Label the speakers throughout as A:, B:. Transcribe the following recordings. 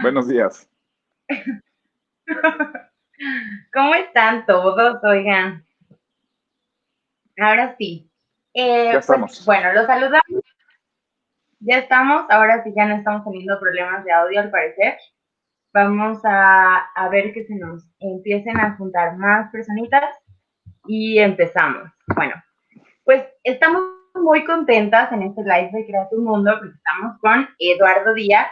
A: Buenos días.
B: ¿Cómo están todos? Oigan, ahora sí.
A: Ya
B: Pues
A: estamos.
B: bueno, los saludamos. Ya estamos. Ahora sí ya no estamos teniendo problemas de audio al parecer. Vamos a ver que se nos empiecen a juntar más personitas y empezamos. Bueno, pues estamos muy contentas en este live de Crea tu Mundo porque estamos con Eduardo Díaz.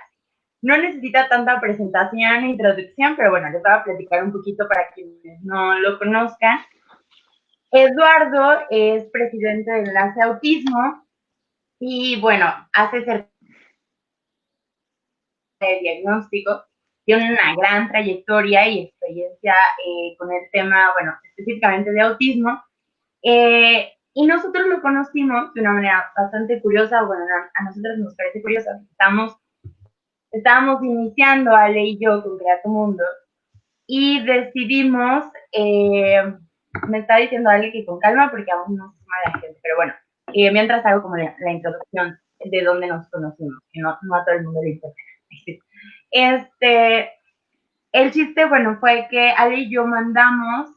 B: No necesita tanta presentación e introducción, pero bueno, les voy a platicar un poquito para quienes no lo conozcan. Eduardo es presidente de Enlace Autismo y bueno, hace cerca de diagnóstico, tiene una gran trayectoria y experiencia con el tema, bueno, específicamente de autismo. Y nosotros lo conocimos de una manera bastante curiosa, bueno, a nosotros nos parece curiosa, estábamos iniciando, Ale y yo, con Crea tu Mundo, y decidimos, me está diciendo Ale que con calma porque aún no se suma la gente, pero bueno, mientras hago como la introducción de dónde nos conocimos, que no a todo el mundo le importa. Este, el chiste, bueno, fue que Ale y yo mandamos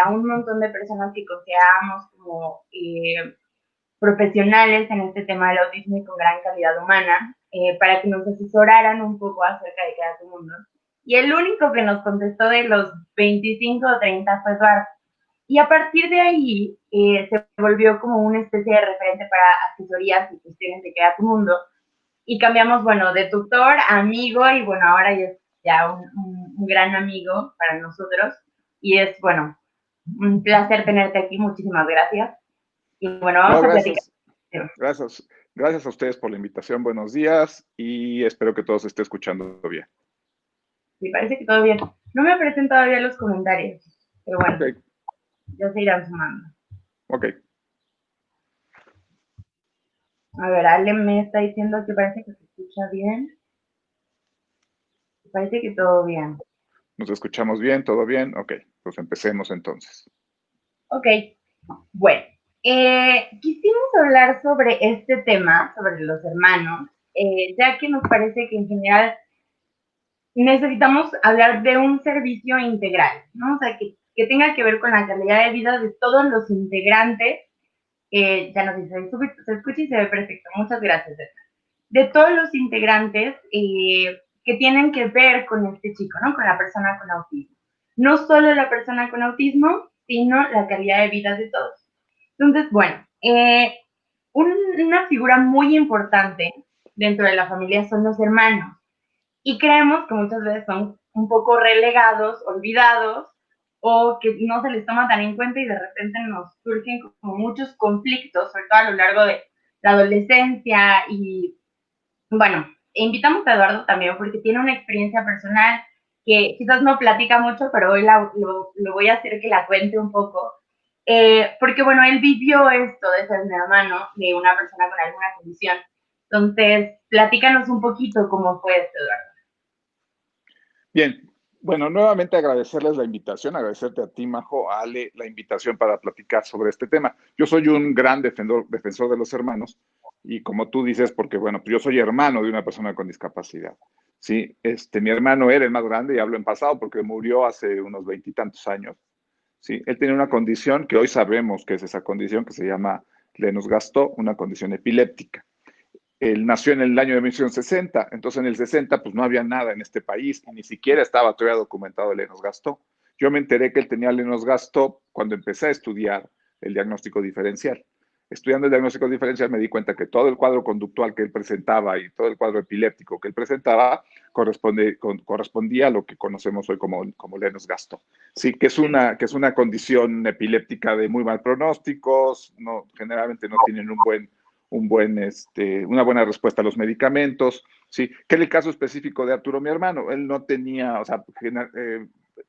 B: a un montón de personas que considerábamos como profesionales en este tema del autismo y con gran calidad humana, para que nos asesoraran un poco acerca de cada mundo. Y el único que nos contestó de los 25 o 30 fue Eduardo. Y a partir de ahí se volvió como una especie de referente para asesorías y cuestiones de Crea tu Mundo. Y cambiamos, bueno, de tutor a amigo y bueno, ahora ya es ya un gran amigo para nosotros. Y es, bueno, un placer tenerte aquí. Muchísimas gracias. Y bueno,
A: No,
B: vamos a platicar.
A: gracias. Gracias. Gracias a ustedes por la invitación. Buenos días y espero que todos esté escuchando bien.
B: Me parece que todo bien. No me aparecen todavía los comentarios, pero
A: Ok,
B: bueno, ya se irán sumando.
A: ok.
B: A ver, Ale me está diciendo que parece que se escucha bien. Parece que todo bien.
A: ¿Nos escuchamos bien? ¿Todo bien? Ok, pues empecemos entonces.
B: Ok, bueno. Quisimos hablar sobre este tema, sobre los hermanos, ya que nos parece que en general necesitamos hablar de un servicio integral, ¿no? O sea, que tenga que ver con la calidad de vida de todos los integrantes. Ya nos dice, se escucha y se ve perfecto. Muchas gracias. De todos los integrantes que tienen que ver con este chico, ¿no? Con la persona con autismo. No solo la persona con autismo, sino la calidad de vida de todos. Entonces, bueno, una figura muy importante dentro de la familia son los hermanos. Y creemos que muchas veces son un poco relegados, olvidados, o que no se les toma tan en cuenta y de repente nos surgen como muchos conflictos, sobre todo a lo largo de la adolescencia y bueno, invitamos a Eduardo también porque tiene una experiencia personal que quizás no platica mucho, pero hoy lo voy a hacer que la cuente un poco. Porque bueno, él vivió esto de ser mi hermano de una persona con alguna condición. Entonces, platícanos un poquito cómo fue esto, Eduardo.
A: Bien, bueno, nuevamente agradecerles la invitación, agradecerte a ti, Majo, a Ale, la invitación para platicar sobre este tema. Yo soy un gran defensor de los hermanos y como tú dices, porque bueno, pues yo soy hermano de una persona con discapacidad. Sí, mi hermano era el más grande y hablo en pasado porque murió hace unos veintitantos años. Sí, él tenía una condición que hoy sabemos que es esa condición que se llama Lennox-Gastaut, una condición epiléptica. Él nació en el año de 1960, entonces en el 60 pues no había nada en este país y ni siquiera estaba todavía documentado el Lennox-Gastaut. Yo me enteré que él tenía Lennox-Gastaut cuando empecé a estudiar el diagnóstico diferencial. Estudiando el diagnóstico diferencial me di cuenta que todo el cuadro conductual que él presentaba y todo el cuadro epiléptico que él presentaba correspondía a lo que conocemos hoy como Lennox-Gastaut. Sí, que es una condición epiléptica de muy mal pronósticos, no, generalmente no tienen una buena respuesta a los medicamentos, ¿sí? Que es el caso específico de Arturo, mi hermano. Él no tenía, o sea,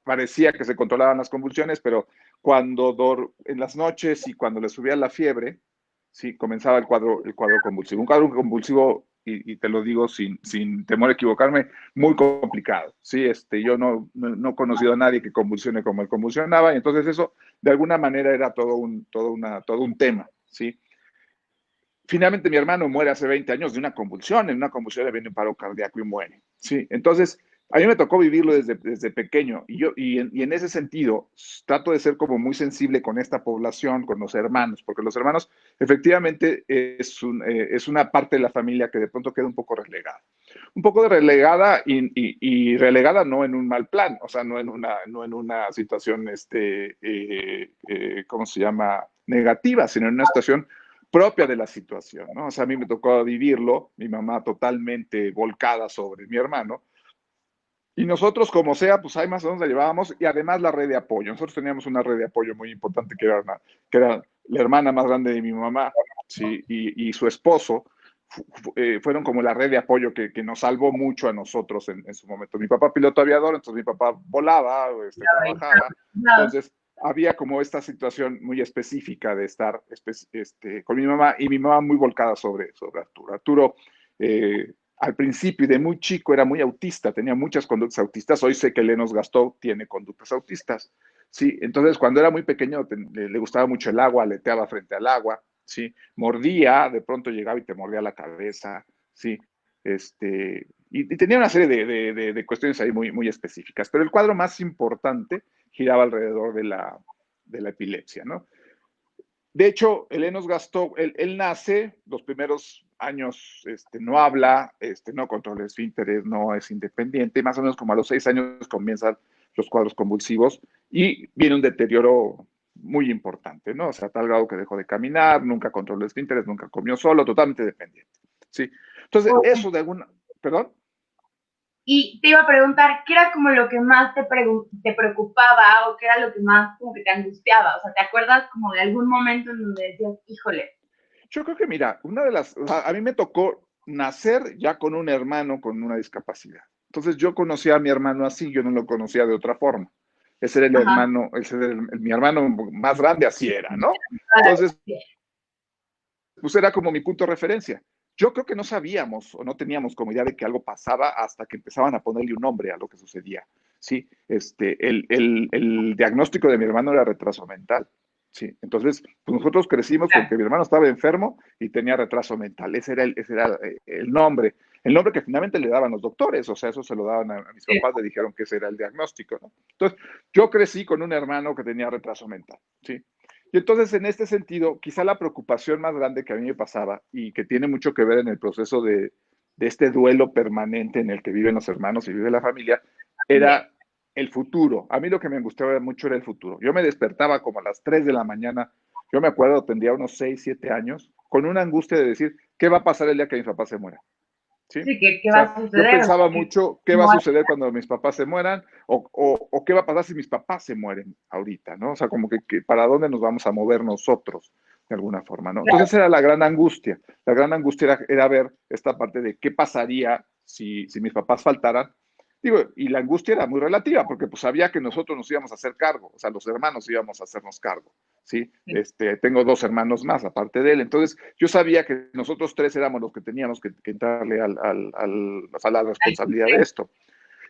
A: parecía que se controlaban las convulsiones, pero en las noches y cuando le subía la fiebre, sí, comenzaba el cuadro convulsivo. Un cuadro convulsivo, y te lo digo sin temor a equivocarme, muy complicado, ¿sí? Yo no he conocido a nadie que convulsione como él convulsionaba, y entonces eso, de alguna manera, era todo un tema, ¿sí? Finalmente mi hermano muere hace 20 años de una convulsión, en una convulsión le viene un paro cardíaco y muere. Sí, entonces a mí me tocó vivirlo desde pequeño y en ese sentido trato de ser como muy sensible con esta población, con los hermanos, porque los hermanos efectivamente es una parte de la familia que de pronto queda un poco relegada. Un poco de relegada y relegada no en un mal plan, o sea, no en una situación, ¿cómo se llama? Negativa, sino en una situación propia de la situación, ¿no? O sea, a mí me tocó vivirlo, mi mamá totalmente volcada sobre mi hermano, y nosotros, como sea, pues ahí más o menos la llevábamos, y además la red de apoyo. Nosotros teníamos una red de apoyo muy importante que era la hermana más grande de mi mamá, ¿sí? Y su esposo, fueron como la red de apoyo que nos salvó mucho a nosotros en su momento. Mi papá piloto aviador, entonces mi papá volaba, trabajaba,
B: No,
A: entonces había como esta situación muy específica de estar con mi mamá y mi mamá muy volcada sobre Arturo. Arturo, al principio y de muy chico era muy autista, tenía muchas conductas autistas. Hoy sé que Lenos Gastó tiene conductas autistas. Sí, entonces cuando era muy pequeño le gustaba mucho el agua, aleteaba frente al agua, sí, mordía, de pronto llegaba y te mordía la cabeza, sí, y tenía una serie de cuestiones ahí muy, muy específicas, pero el cuadro más importante giraba alrededor de la epilepsia, ¿no? De hecho, Elenos Gastó, él nace, los primeros años no habla, no controla esfínteres, no es independiente, más o menos como a los 6 años comienzan los cuadros convulsivos y viene un deterioro muy importante, ¿no? O sea, a tal grado que dejó de caminar, nunca controló esfínteres, nunca comió solo, totalmente dependiente, ¿sí? Entonces, eso de alguna, perdón.
B: y te iba a preguntar, ¿qué era como lo que más te preocupaba o qué era lo que más como que te angustiaba? O sea, ¿te acuerdas como de algún momento en donde decías, híjole?
A: Yo creo que, mira, o sea, a mí me tocó nacer ya con un hermano con una discapacidad. Entonces yo conocía a mi hermano así, yo no lo conocía de otra forma. Ese era el
B: Ajá.
A: hermano, ese era mi hermano más grande, así era, ¿no? Entonces, pues era como mi punto de referencia. Yo creo que no sabíamos o no teníamos como idea de que algo pasaba hasta que empezaban a ponerle un nombre a lo que sucedía. Sí, el diagnóstico de mi hermano era retraso mental. Sí, entonces pues nosotros crecimos con que mi hermano estaba enfermo y tenía retraso mental. Ese era el nombre. El nombre que finalmente le daban los doctores, o sea, eso se lo daban a mis papás, le dijeron que ese era el diagnóstico, ¿no? Entonces, yo crecí con un hermano que tenía retraso mental, ¿sí? Y entonces, en este sentido, quizá la preocupación más grande que a mí me pasaba y que tiene mucho que ver en el proceso de este duelo permanente en el que viven los hermanos y vive la familia, era el futuro. A mí lo que me angustiaba mucho era el futuro. Yo me despertaba como a las 3 de la mañana, yo me acuerdo, tendría unos 6, 7 años, con una angustia de decir, ¿qué va a pasar el día que mi papá se muera? ¿Sí?
B: Sí, ¿qué
A: O
B: va
A: sea,
B: a
A: yo
B: suceder? O sea,
A: pensaba mucho qué va a
B: no hay-
A: suceder cuando mis papás se mueran o qué va a pasar si mis papás se mueren ahorita, ¿no? O sea, como que para dónde nos vamos a mover nosotros de alguna forma, ¿no? Entonces era la gran angustia. La gran angustia era ver esta parte de qué pasaría si mis papás faltaran. Digo, y la angustia era muy relativa, porque pues sabía que nosotros nos íbamos a hacer cargo, o sea, los hermanos íbamos a hacernos cargo, ¿sí? Tengo 2 hermanos más, aparte de él. Entonces, yo sabía que nosotros 3 éramos los que teníamos que entrarle a la responsabilidad de esto.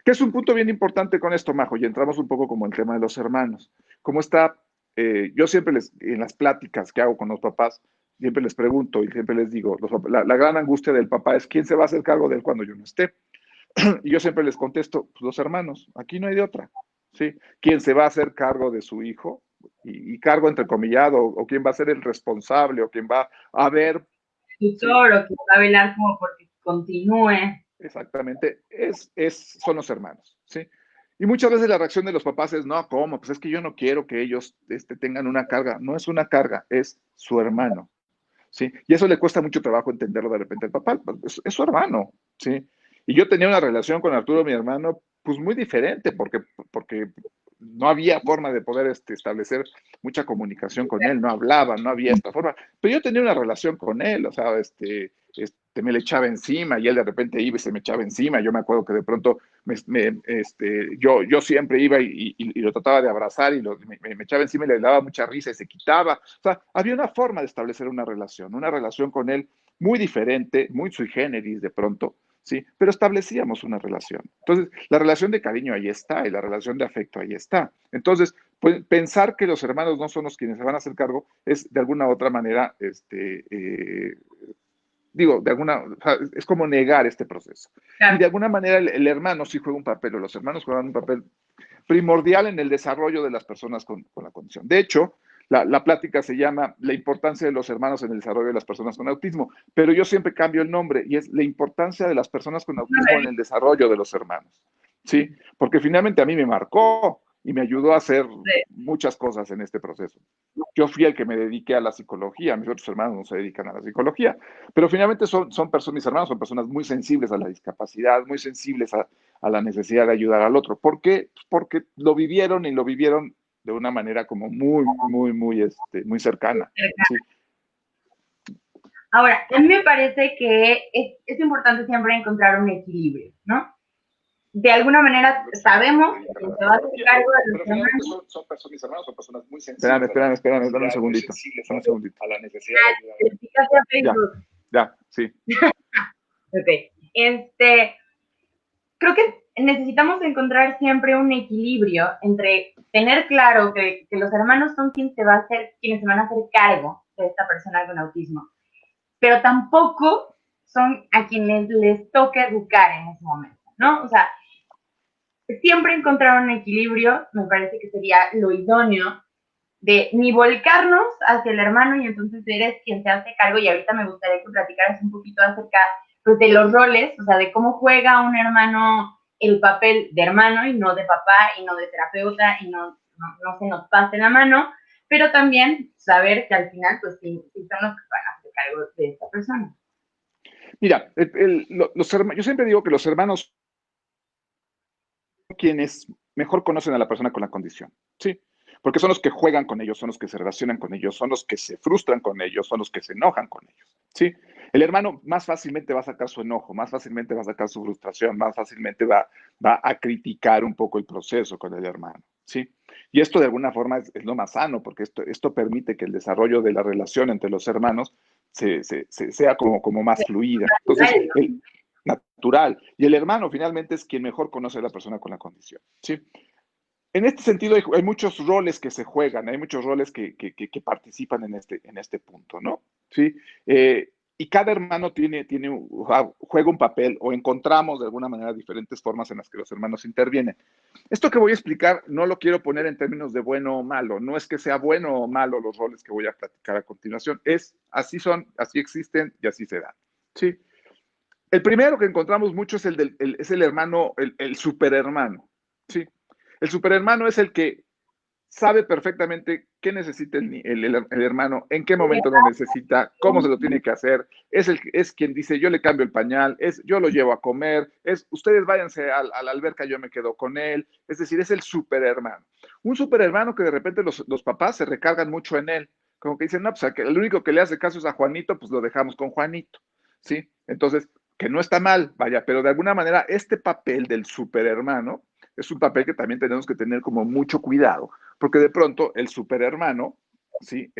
A: Que es un punto bien importante con esto, Majo, y entramos un poco como el tema de los hermanos. ¿Cómo está? Yo siempre en las pláticas que hago con los papás, siempre les pregunto y siempre les digo, la gran angustia del papá es quién se va a hacer cargo de él cuando yo no esté. Y yo siempre les contesto, pues los hermanos, aquí no hay de otra, ¿sí? ¿Quién se va a hacer cargo de su hijo? Y cargo entrecomillado, o quién va a ser el responsable, o quién va a ver, ¿sí?
B: tutor o que va a velar como porque continúe.
A: Exactamente, son los hermanos, ¿sí? Y muchas veces la reacción de los papás es, no, ¿cómo? Pues es que yo no quiero que ellos tengan una carga. No es una carga, es su hermano, ¿sí? Y eso le cuesta mucho trabajo entenderlo de repente al papá, pues, es su hermano, ¿sí? Y yo tenía una relación con Arturo, mi hermano, pues muy diferente, porque no había forma de poder establecer mucha comunicación con él, no hablaba, no había esta forma, pero yo tenía una relación con él, o sea, me le echaba encima y él de repente iba y se me echaba encima. Yo me acuerdo que de pronto yo siempre iba y lo trataba de abrazar y me echaba encima y le daba mucha risa y se quitaba. O sea, había una forma de establecer una relación con él muy diferente, muy sui generis de pronto, ¿sí? Pero establecíamos una relación. Entonces, la relación de cariño ahí está y la relación de afecto ahí está. Entonces, pues, pensar que los hermanos no son los quienes se van a hacer cargo es de alguna u otra manera, digo, de alguna, o sea, es como negar este proceso. Y de
B: Claro.
A: alguna manera el hermano sí juega un papel, o los hermanos juegan un papel primordial en el desarrollo de las personas con la condición. De hecho, la plática se llama La importancia de los hermanos en el desarrollo de las personas con autismo, pero yo siempre cambio el nombre y es la importancia de las personas con autismo en el desarrollo de los hermanos. ¿Sí? Porque finalmente a mí me marcó y me ayudó a hacer muchas cosas en este proceso. Yo fui el que me dediqué a la psicología, mis otros hermanos no se dedican a la psicología, pero finalmente son personas, mis hermanos son personas muy sensibles a la discapacidad, muy sensibles a la necesidad de ayudar al otro. ¿Por qué? Porque lo vivieron y lo vivieron de una manera como muy cercana. ¿Sí?
B: Ahora, a mí me parece que es importante siempre encontrar un equilibrio, ¿no? De alguna manera sabemos que se va a hacer cargo de los
A: Pero finalmente
B: hermanos.
A: son personas, mis hermanos son personas muy sensibles. Espérame, dame un segundito. Dame un segundito.
B: A la necesidad de ayudar. A Facebook.
A: Ya, sí.
B: Ok. Creo que necesitamos encontrar siempre un equilibrio entre tener claro que los hermanos son quienes se van a hacer cargo de esta persona con autismo, pero tampoco son a quienes les toca educar en ese momento, ¿no? O sea, siempre encontrar un equilibrio me parece que sería lo idóneo de ni volcarnos hacia el hermano y entonces eres quien se hace cargo. Y ahorita me gustaría que platicaras un poquito acerca pues, de los roles, o sea, de cómo juega un hermano el papel de hermano y no de papá y no de terapeuta y no se nos pase la mano, pero también saber que al final pues sí son los que van a hacer cargo de esta persona.
A: Mira, yo siempre digo que los hermanos son quienes mejor conocen a la persona con la condición, ¿sí? Porque son los que juegan con ellos, son los que se relacionan con ellos, son los que se frustran con ellos, son los que se enojan con ellos, ¿sí? El hermano más fácilmente va a sacar su enojo, más fácilmente va a sacar su frustración, más fácilmente va a criticar un poco el proceso con el hermano, ¿sí? Y esto de alguna forma es lo más sano, porque esto permite que el desarrollo de la relación entre los hermanos sea como más fluida. Entonces, natural. Y el hermano finalmente es quien mejor conoce a la persona con la condición, ¿sí? En este sentido hay muchos roles que se juegan, hay muchos roles que participan en este punto, ¿no? ¿Sí? Y cada hermano juega un papel o encontramos de alguna manera diferentes formas en las que los hermanos intervienen. Esto que voy a explicar no lo quiero poner en términos de bueno o malo, no es que sea bueno o malo los roles que voy a platicar a continuación, así son, así existen y así se dan, ¿sí? El primero que encontramos mucho es el hermano, el superhermano, ¿sí? El superhermano es el que sabe perfectamente qué necesita el hermano, en qué momento lo necesita, cómo se lo tiene que hacer, es quien dice, yo le cambio el pañal, yo lo llevo a comer, ustedes váyanse a la alberca, yo me quedo con él, es decir, es el superhermano. Un superhermano que de repente los papás se recargan mucho en él, como que dicen, no, pues el único que le hace caso es a Juanito, pues lo dejamos con Juanito, ¿sí? Entonces, que no está mal, vaya, pero de alguna manera este papel del superhermano es un papel que también tenemos que tener como mucho cuidado, porque de pronto el superhermano, ¿sí?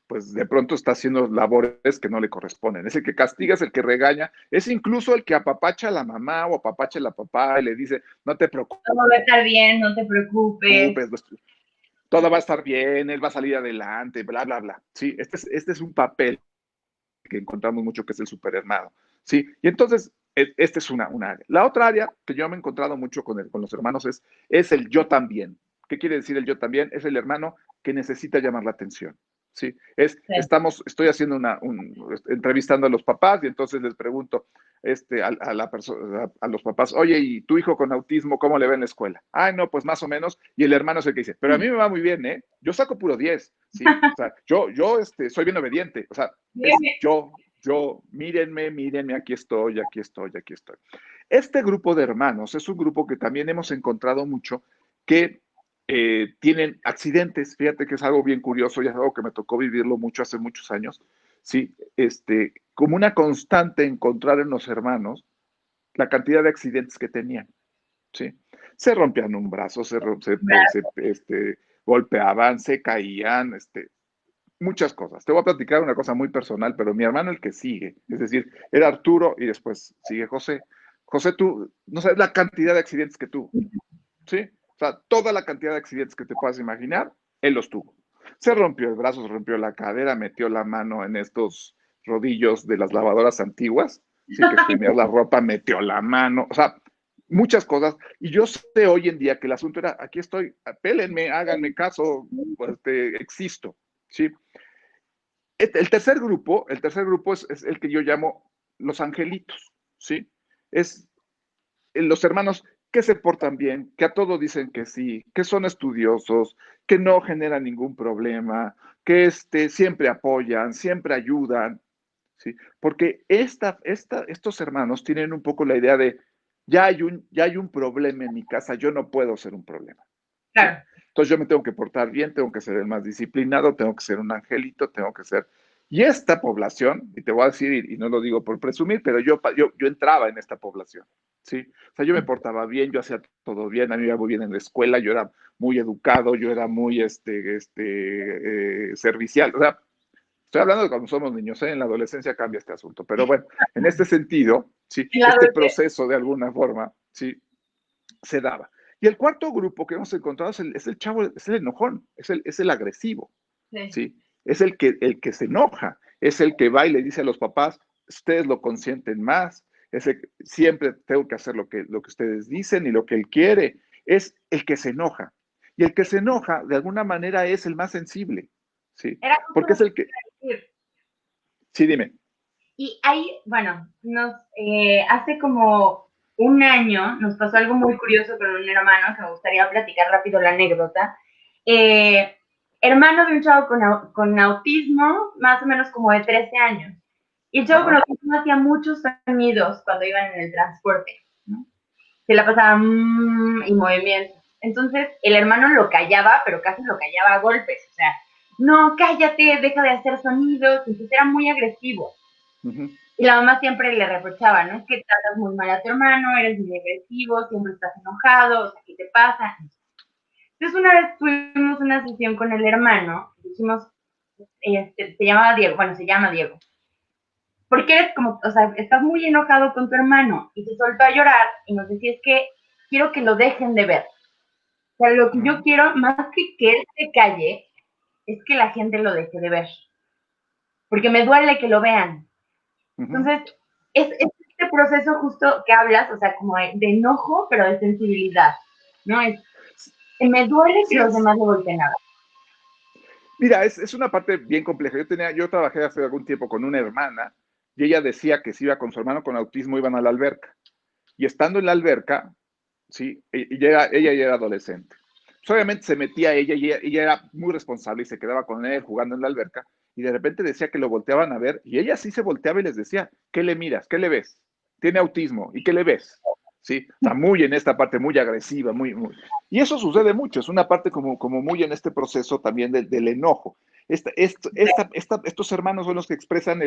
A: Pues de pronto está haciendo labores que no le corresponden. Es el que castiga, es el que regaña, es incluso el que apapacha a la mamá o apapacha a la papá y le dice, no te preocupes.
B: Todo va a estar bien, no te preocupes.
A: Todo va a estar bien, él va a salir adelante, bla, bla, bla. Sí, este es un papel que encontramos mucho que es el superhermano. Sí, y entonces esta es una área. La otra área que yo me he encontrado mucho con los hermanos es el yo también. ¿Qué quiere decir el yo también? Es el hermano que necesita llamar la atención. Sí,
B: Sí.
A: estoy haciendo entrevistando a los papás y entonces les pregunto a los papás, oye, ¿y tu hijo con autismo cómo le va en la escuela? Ay, no, pues más o menos. Y el hermano es el que dice, pero a mí me va muy bien, ¿eh? Yo saco puro 10, ¿sí? O sea, yo soy bien obediente, o sea, mírenme, aquí estoy, aquí estoy, aquí estoy. Este grupo de hermanos es un grupo que también hemos encontrado mucho que tienen accidentes. Fíjate que es algo bien curioso y es algo que me tocó vivirlo mucho hace muchos años. Sí, como una constante encontrar en los hermanos la cantidad de accidentes que tenían. ¿Sí? Se rompían un brazo, se golpeaban, se caían, muchas cosas. Te voy a platicar una cosa muy personal, pero mi hermano el que sigue, es decir, era Arturo y después sigue José. José, tú no sabes la cantidad de accidentes que tuvo, ¿sí? O sea, toda la cantidad de accidentes que te puedas imaginar, él los tuvo. Se rompió el brazo, se rompió la cadera, metió la mano en estos rodillos de las lavadoras antiguas, sí, que exprimías la ropa, metió la mano, o sea, muchas cosas. Y yo sé hoy en día que el asunto era, aquí estoy, pélenme, háganme caso, pues, existo, ¿sí? El tercer grupo es el que yo llamo los angelitos, ¿sí? Es los hermanos que se portan bien, que a todo dicen que sí, que son estudiosos, que no generan ningún problema, que siempre apoyan, siempre ayudan, ¿sí? Porque estos hermanos tienen un poco la idea de, ya hay un problema en mi casa, yo no puedo ser un problema, ¿sí?
B: Claro.
A: Entonces yo me tengo que portar bien, tengo que ser el más disciplinado, tengo que ser un angelito, tengo que ser... Y esta población, y te voy a decir, y no lo digo por presumir, pero yo entraba en esta población, ¿sí? O sea, yo me portaba bien, yo hacía todo bien, a mí me iba muy bien en la escuela, yo era muy educado, yo era muy servicial, o sea, estoy hablando de cuando somos niños, ¿eh? En la adolescencia cambia este asunto, pero bueno, en este sentido, ¿sí?
B: En la
A: Este
B: adolescencia.
A: proceso de alguna forma, ¿sí? Se daba. Y el cuarto grupo que hemos encontrado es el chavo, es el enojón, es el agresivo,
B: Sí.
A: ¿sí? Es el que se enoja, es el que va y le dice a los papás, ustedes lo consienten más, siempre tengo que hacer lo que ustedes dicen y lo que él quiere, es el que se enoja. Y el que se enoja, de alguna manera, es el más sensible, ¿sí?
B: Era justo
A: Porque
B: lo
A: es
B: que
A: el que,
B: iba a decir.
A: sí, dime.
B: Y ahí, bueno, hace como un año nos pasó algo muy curioso con un hermano, que me gustaría platicar rápido la anécdota. Eh, Hermano de un chavo con autismo, más o menos como de 13 años. Y el chavo con
A: Ajá.
B: autismo hacía muchos sonidos cuando iban en el transporte, ¿no? Se la pasaba y movimiento. Entonces el hermano lo callaba, pero casi lo callaba a golpes. O sea, no, cállate, deja de hacer sonidos. Entonces era muy agresivo.
A: Uh-huh.
B: Y la mamá siempre le reprochaba, ¿no? Es que tratas muy mal a tu hermano, eres muy agresivo, siempre estás enojado, o sea, ¿qué te pasa? Entonces una vez tuvimos una sesión con el hermano, dijimos, se llamaba Diego, bueno, se llama Diego. Porque eres como, o sea, estás muy enojado con tu hermano y se soltó a llorar y nos decía, es que quiero que lo dejen de ver. O sea, lo que yo
A: Uh-huh.
B: quiero, más que él se calle, es que la gente lo deje de ver. Porque me duele que lo vean.
A: Uh-huh.
B: Entonces, es este proceso justo que hablas, o sea, como de enojo, pero de sensibilidad, ¿no? Me duele que los
A: Es,
B: demás lo volteen a ver.
A: Mira, es una parte bien compleja. Yo trabajé hace algún tiempo con una hermana y ella decía que si iba con su hermano con autismo iban a la alberca. Y estando en la alberca, sí, ella ya era adolescente. Pues obviamente se metía ella y ella era muy responsable y se quedaba con él jugando en la alberca y de repente decía que lo volteaban a ver y ella sí se volteaba y les decía, ¿qué le miras? ¿Qué le ves? Tiene autismo. ¿Y qué le ves? Sí, está muy en esta parte, muy agresiva, muy. Y eso sucede mucho, es una parte como muy en este proceso también del enojo. Estos hermanos son los que expresan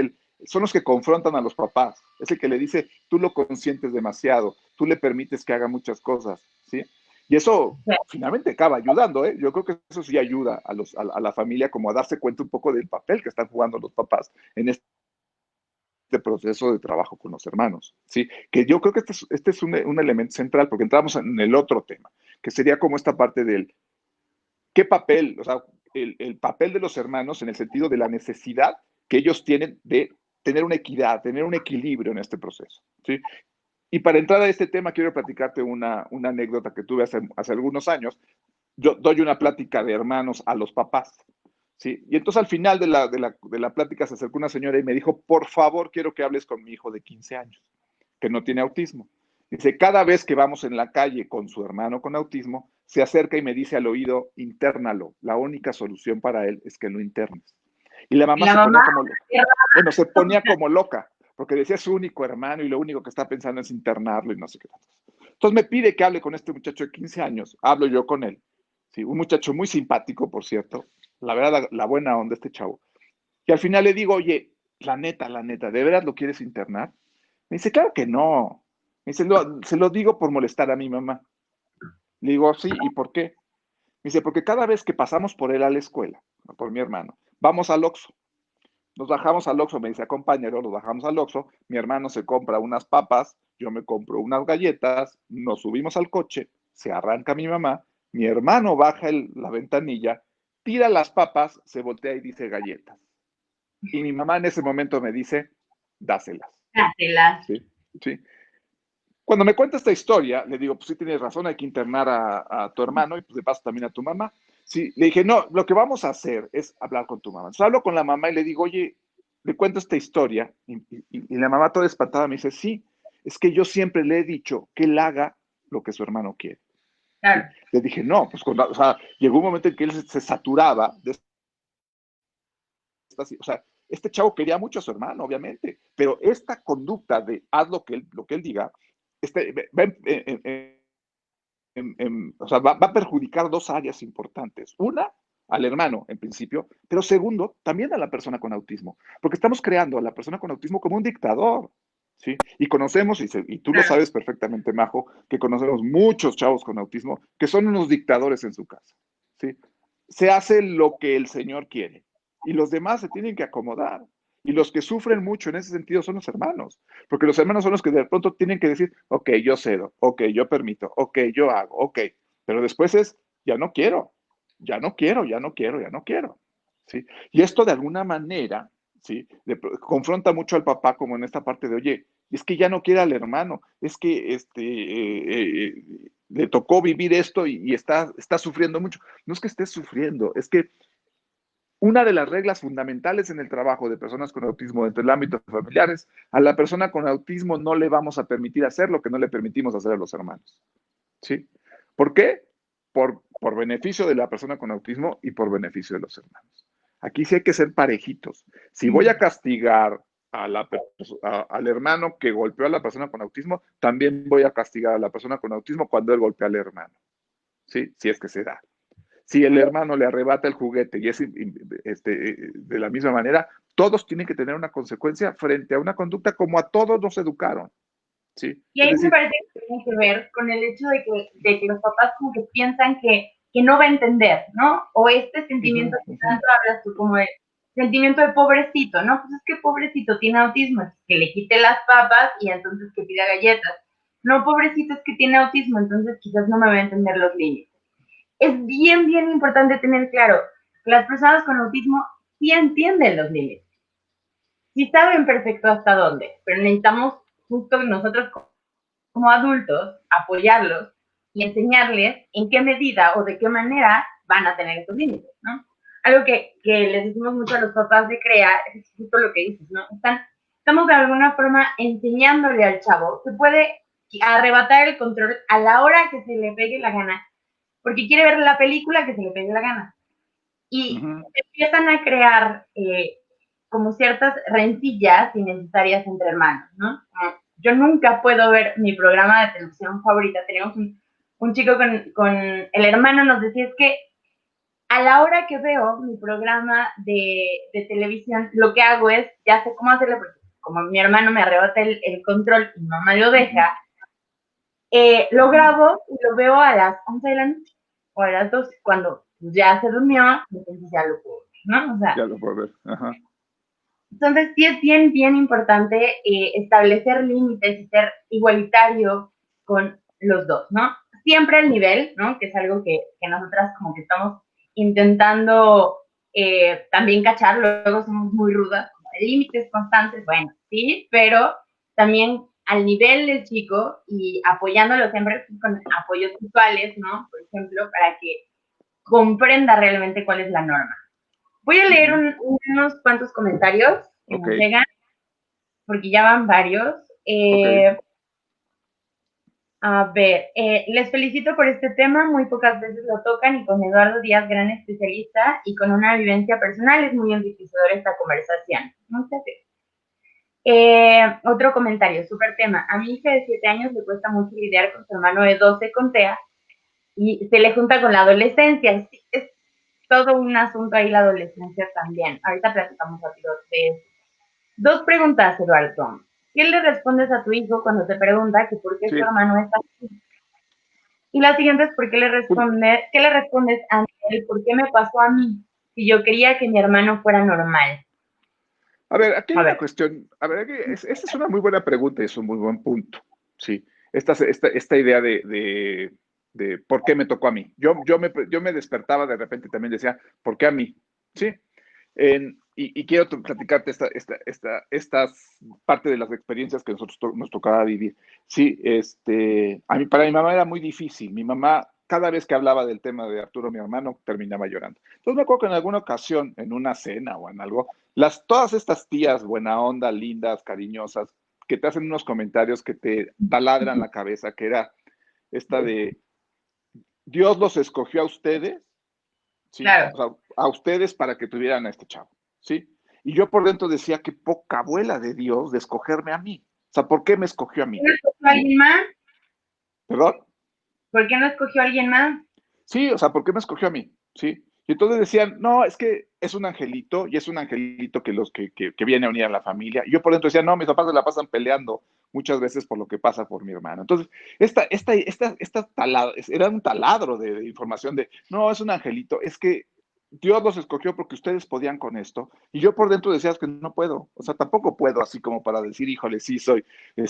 A: son los que confrontan a los papás. Es el que le dice, tú lo consientes demasiado, tú le permites que haga muchas cosas, ¿sí? Y eso finalmente acaba ayudando, ¿eh? Yo creo que eso sí ayuda a la familia como a darse cuenta un poco del papel que están jugando los papás en este proceso de trabajo con los hermanos, ¿sí? Que yo creo que este es un elemento central, porque entramos en el otro tema, que sería como esta parte del, ¿qué papel? O sea, el papel de los hermanos en el sentido de la necesidad que ellos tienen de tener una equidad, tener un equilibrio en este proceso, ¿sí? Y para entrar a este tema, quiero platicarte una anécdota que tuve hace algunos años. Yo doy una plática de hermanos a los papás, ¿sí? Y entonces al final de la plática se acercó una señora y me dijo, por favor, quiero que hables con mi hijo de 15 años, que no tiene autismo. Dice, cada vez que vamos en la calle con su hermano con autismo, se acerca y me dice al oído, internalo. La única solución para él es que lo internes. Y la
B: Y
A: mamá
B: la
A: se
B: mamá,
A: ponía como loca. Bueno, se ponía como loca, porque decía es su único hermano y lo único que está pensando es internarlo y no sé qué tanto. Entonces me pide que hable con este muchacho de 15 años. Hablo yo con él. Sí, un muchacho muy simpático, por cierto. La verdad, la buena onda este chavo. Y al final le digo, oye, la neta, ¿de veras lo quieres internar? Me dice, claro que no. Me dice, se lo digo por molestar a mi mamá. Le digo, sí, ¿y por qué? Me dice, porque cada vez que pasamos por él a la escuela, por mi hermano, vamos al Oxxo. Nos bajamos al Oxxo, me dice, acompáñalo, nos bajamos al Oxxo, mi hermano se compra unas papas, yo me compro unas galletas, nos subimos al coche, se arranca mi mamá, mi hermano baja la ventanilla, tira las papas, se voltea y dice galletas. Y mi mamá en ese momento me dice, dáselas.
B: Dáselas.
A: ¿Sí? ¿Sí? Cuando me cuenta esta historia, le digo, pues sí tienes razón, hay que internar a tu hermano y pues de paso también a tu mamá. Sí, le dije, no, lo que vamos a hacer es hablar con tu mamá. Entonces hablo con la mamá y le digo, oye, le cuento esta historia y la mamá toda espantada me dice, sí, es que yo siempre le he dicho que él haga lo que su hermano quiere.
B: Claro.
A: ¿Sí? Le dije, no, pues o sea, llegó un momento en que él se saturaba de estas, o sea, este chavo quería mucho a su hermano, obviamente, pero esta conducta de haz lo que él diga, va o sea, va a perjudicar dos áreas importantes. Una, al hermano, en principio, pero segundo, también a la persona con autismo, porque estamos creando a la persona con autismo como un dictador, ¿sí? Y conocemos, y tú lo
B: Claro.
A: sabes perfectamente, Majo, que conocemos muchos chavos con autismo que son unos dictadores en su casa, ¿sí? Se hace lo que el Señor quiere y los demás se tienen que acomodar. Y los que sufren mucho en ese sentido son los hermanos, porque los hermanos son los que de pronto tienen que decir, ok, yo cedo, ok, yo permito, ok, yo hago, ok, pero después es, ya no quiero, ya no quiero, ya no quiero, ya no quiero, ¿sí? Y esto de alguna manera, ¿sí? Confronta mucho al papá como en esta parte de, oye, es que ya no quiere al hermano, es que le tocó vivir esto y está sufriendo mucho. No es que esté sufriendo, es que una de las reglas fundamentales en el trabajo de personas con autismo dentro del ámbito familiar es a la persona con autismo no le vamos a permitir hacer lo que no le permitimos hacer a los hermanos. ¿Sí? ¿Por qué? Por beneficio de la persona con autismo y por beneficio de los hermanos. Aquí sí hay que ser parejitos. Si voy a castigar al hermano que golpeó a la persona con autismo, también voy a castigar a la persona con autismo cuando él golpea al hermano. ¿Sí? Si es que se da. Si el hermano le arrebata el juguete y es de la misma manera, todos tienen que tener una consecuencia frente a una conducta como a todos nos educaron. ¿Sí?
B: Y
A: Es
B: ahí me
A: decir,
B: parece que tiene que ver con el hecho de que los papás como que piensan que no va a entender, ¿no? O este sentimiento que tanto hablas tú, como el sentimiento de pobrecito, ¿no? Pues es que pobrecito tiene autismo, es que le quite las papas y entonces que pida galletas. No, pobrecito es que tiene autismo, entonces quizás no me va a entender los límites. Es bien, bien importante tener claro que las personas con autismo sí entienden los límites, sí saben perfecto hasta dónde, pero necesitamos justo nosotros como adultos apoyarlos y enseñarles en qué medida o de qué manera van a tener esos límites, ¿no? Algo que les decimos mucho a los papás de CREA es justo lo que dices, ¿no? Estamos de alguna forma enseñándole al chavo que puede arrebatar el control a la hora que se le pegue la gana, porque quiere ver la película que se le pegue la gana. Y empiezan a crear como ciertas rencillas innecesarias entre hermanos, ¿no? Yo nunca puedo ver mi programa de televisión favorita. Tenemos un chico con el hermano nos decía, es que a la hora que veo mi programa de televisión, lo que hago es, ya sé cómo hacerlo, porque como mi hermano me arrebata el control y mi mamá lo deja, lo grabo y lo veo a las 11 de la noche o a las 12, cuando ya se durmió, entonces ya lo puedo ver, ¿no? O sea,
A: ya lo puedo ver. Ajá.
B: entonces sí es bien, bien importante establecer límites y ser igualitario con los dos, ¿no? Siempre al nivel, ¿no? Que es algo que nosotras como que estamos intentando también cachar, luego somos muy rudas, límites constantes, bueno, sí, pero también al nivel del chico y apoyándolo siempre con apoyos visuales, ¿no? Por ejemplo, para que comprenda realmente cuál es la norma. Voy a leer unos cuantos comentarios que nos llegan, porque ya van varios. A ver, les felicito por este tema, muy pocas veces lo tocan y con Eduardo Díaz, gran especialista y con una vivencia personal, es muy enriquecedora esta conversación. Muchas gracias. Otro comentario, súper tema. A mi hija de 7 años le cuesta mucho lidiar con su hermano de 12 con TEA y se le junta con la adolescencia. Es todo un asunto ahí la adolescencia también. Ahorita platicamos rápido de eso. 2 preguntas, Eduardo. ¿Qué le respondes a tu hijo cuando te pregunta que por qué
A: Sí.
B: su hermano está así? Y la siguiente es, ¿qué le respondes a él? ¿Por qué me pasó a mí? si yo quería que mi hermano fuera normal?
A: A ver, aquí hay
B: A
A: una
B: ver.
A: cuestión. A ver, esta es una muy buena pregunta y es un muy buen punto. Sí, esta idea de por qué me tocó a mí. Yo me despertaba de repente y también decía, ¿por qué a mí? Sí. Y quiero platicarte estas parte de las experiencias que nosotros nos tocaba vivir. Sí, para mi mamá era muy difícil. Mi mamá, cada vez que hablaba del tema de Arturo, mi hermano, terminaba llorando. Entonces me acuerdo que en alguna ocasión, en una cena o en algo, todas estas tías buena onda, lindas, cariñosas, que te hacen unos comentarios que te taladran la cabeza, que era esta de Dios los escogió a ustedes, ¿sí?
B: Claro.
A: O sea, a ustedes para que tuvieran a este chavo, ¿sí? Y yo por dentro decía, qué poca abuela de Dios de escogerme a mí. O sea, ¿por qué me escogió a
B: ¿Por qué
A: mí?
B: no escogió a
A: ¿Sí?
B: alguien más?
A: ¿Perdón?
B: ¿Por qué no escogió a alguien más?
A: Sí, o sea, ¿por qué me escogió a mí? ¿Sí? Y entonces decían, no, es que es un angelito y es un angelito que viene a unir a la familia. Y yo por dentro decía, no, mis papás se la pasan peleando muchas veces por lo que pasa por mi hermano. Entonces, era un taladro de información de, no, es un angelito, es que Dios los escogió porque ustedes podían con esto. Y yo por dentro decía, es que no puedo, o sea, tampoco puedo, así como para decir, híjole, sí soy,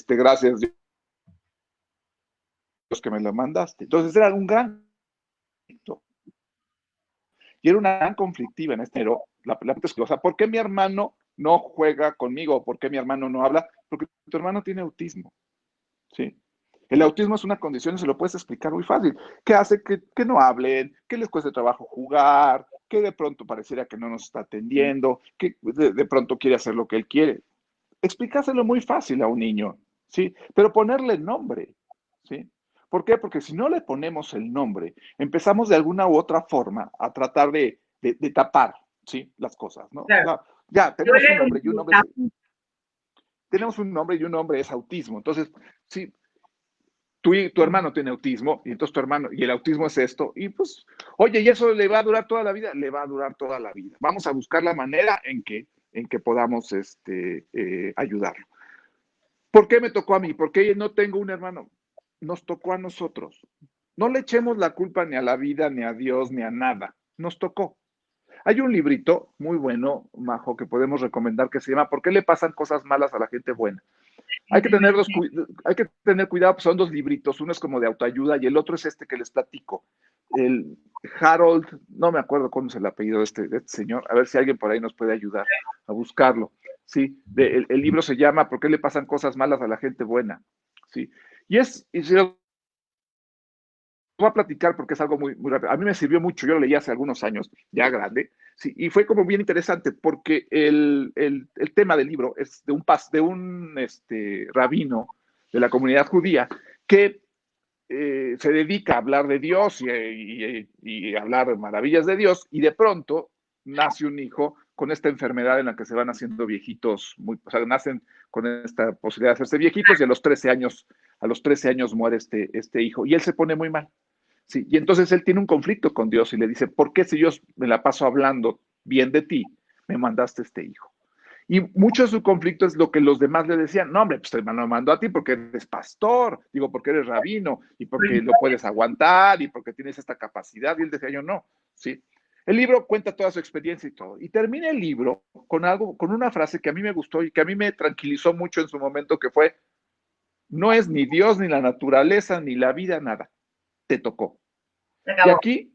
A: gracias Dios que me lo mandaste. Entonces era un gran conflicto. Y era una gran conflictiva en este, pero o sea, ¿por qué mi hermano no juega conmigo? ¿Por qué mi hermano no habla? Porque tu hermano tiene autismo, ¿sí? El autismo es una condición y se lo puedes explicar muy fácil. ¿Qué hace que no hablen? ¿Que les cueste trabajo jugar? ¿Que de pronto pareciera que no nos está atendiendo? ¿Que de pronto quiere hacer lo que él quiere? Explicárselo muy fácil a un niño, ¿sí? Pero ponerle nombre, ¿sí? ¿Por qué? Porque si no le ponemos el nombre, empezamos de alguna u otra forma a tratar de tapar, ¿sí? Las cosas, ¿no? O
B: Claro.
A: sea, ya,
B: Yo
A: tenemos un
B: le
A: nombre y un nombre es,
B: como
A: autismo. Entonces, sí, tu hermano tiene autismo y entonces tu hermano, y el autismo es esto, y pues, oye, ¿y eso le va a durar toda la vida? Le va a durar toda la vida. Vamos a buscar la manera en que podamos ayudarlo. ¿Por qué me tocó a mí? ¿Por qué no tengo un hermano? Nos tocó a nosotros. No le echemos la culpa ni a la vida, ni a Dios, ni a nada. Nos tocó. Hay un librito muy bueno, Majo, que podemos recomendar que se llama ¿Por qué le pasan cosas malas a la gente buena?
B: evidentemente.
A: Hay que tener cuidado, pues son dos libritos, uno es como de autoayuda y el otro es este que les platico. El Harold, no me acuerdo cómo es el apellido de este señor, a ver si alguien por ahí nos puede ayudar a buscarlo. Sí, el libro se llama ¿Por qué le pasan cosas malas a la gente buena? Sí, y se lo voy a platicar porque es algo muy, muy rápido. A mí me sirvió mucho, yo lo leí hace algunos años, ya grande, sí, y fue como bien interesante porque el tema del libro es de un rabino de la comunidad judía que se dedica a hablar de Dios y hablar de maravillas de Dios, y de pronto nace un hijo con esta enfermedad en la que se van haciendo viejitos, o sea, nacen con esta posibilidad de hacerse viejitos y a los 13 años muere este hijo y él se pone muy mal. Sí, y entonces él tiene un conflicto con Dios y le dice, ¿por qué si yo me la paso hablando bien de ti, me mandaste este hijo? Y mucho de su conflicto es lo que los demás le decían, no, hombre, pues te lo mando a ti porque eres pastor, digo, porque eres rabino, y porque lo puedes aguantar, y porque tienes esta capacidad. Y él decía, yo no, ¿sí? El libro cuenta toda su experiencia y todo. Y termina el libro con una frase que a mí me gustó y que a mí me tranquilizó mucho en su momento, que fue, no es ni Dios, ni la naturaleza, ni la vida, nada. Te tocó.
B: Se
A: Y
B: acabó.
A: aquí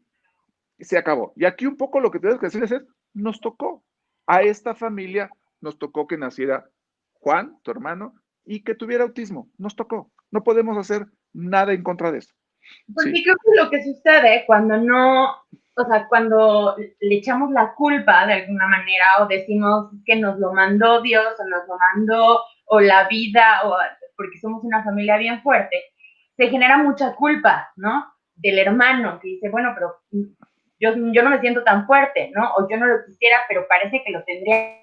A: se acabó. Y aquí un poco lo que tenemos que decirles es, nos tocó. A esta familia nos tocó que naciera Juan, tu hermano, y que tuviera autismo. Nos tocó. No podemos hacer nada en contra de eso.
B: Porque
A: Sí,
B: creo que lo que sucede cuando no, o sea, cuando le echamos la culpa de alguna manera o decimos que nos lo mandó Dios o nos lo mandó o la vida o porque somos una familia bien fuerte, se genera mucha culpa, ¿no? Del hermano que dice, bueno, pero yo no me siento tan fuerte, ¿no? O yo no lo quisiera, pero parece que lo tendría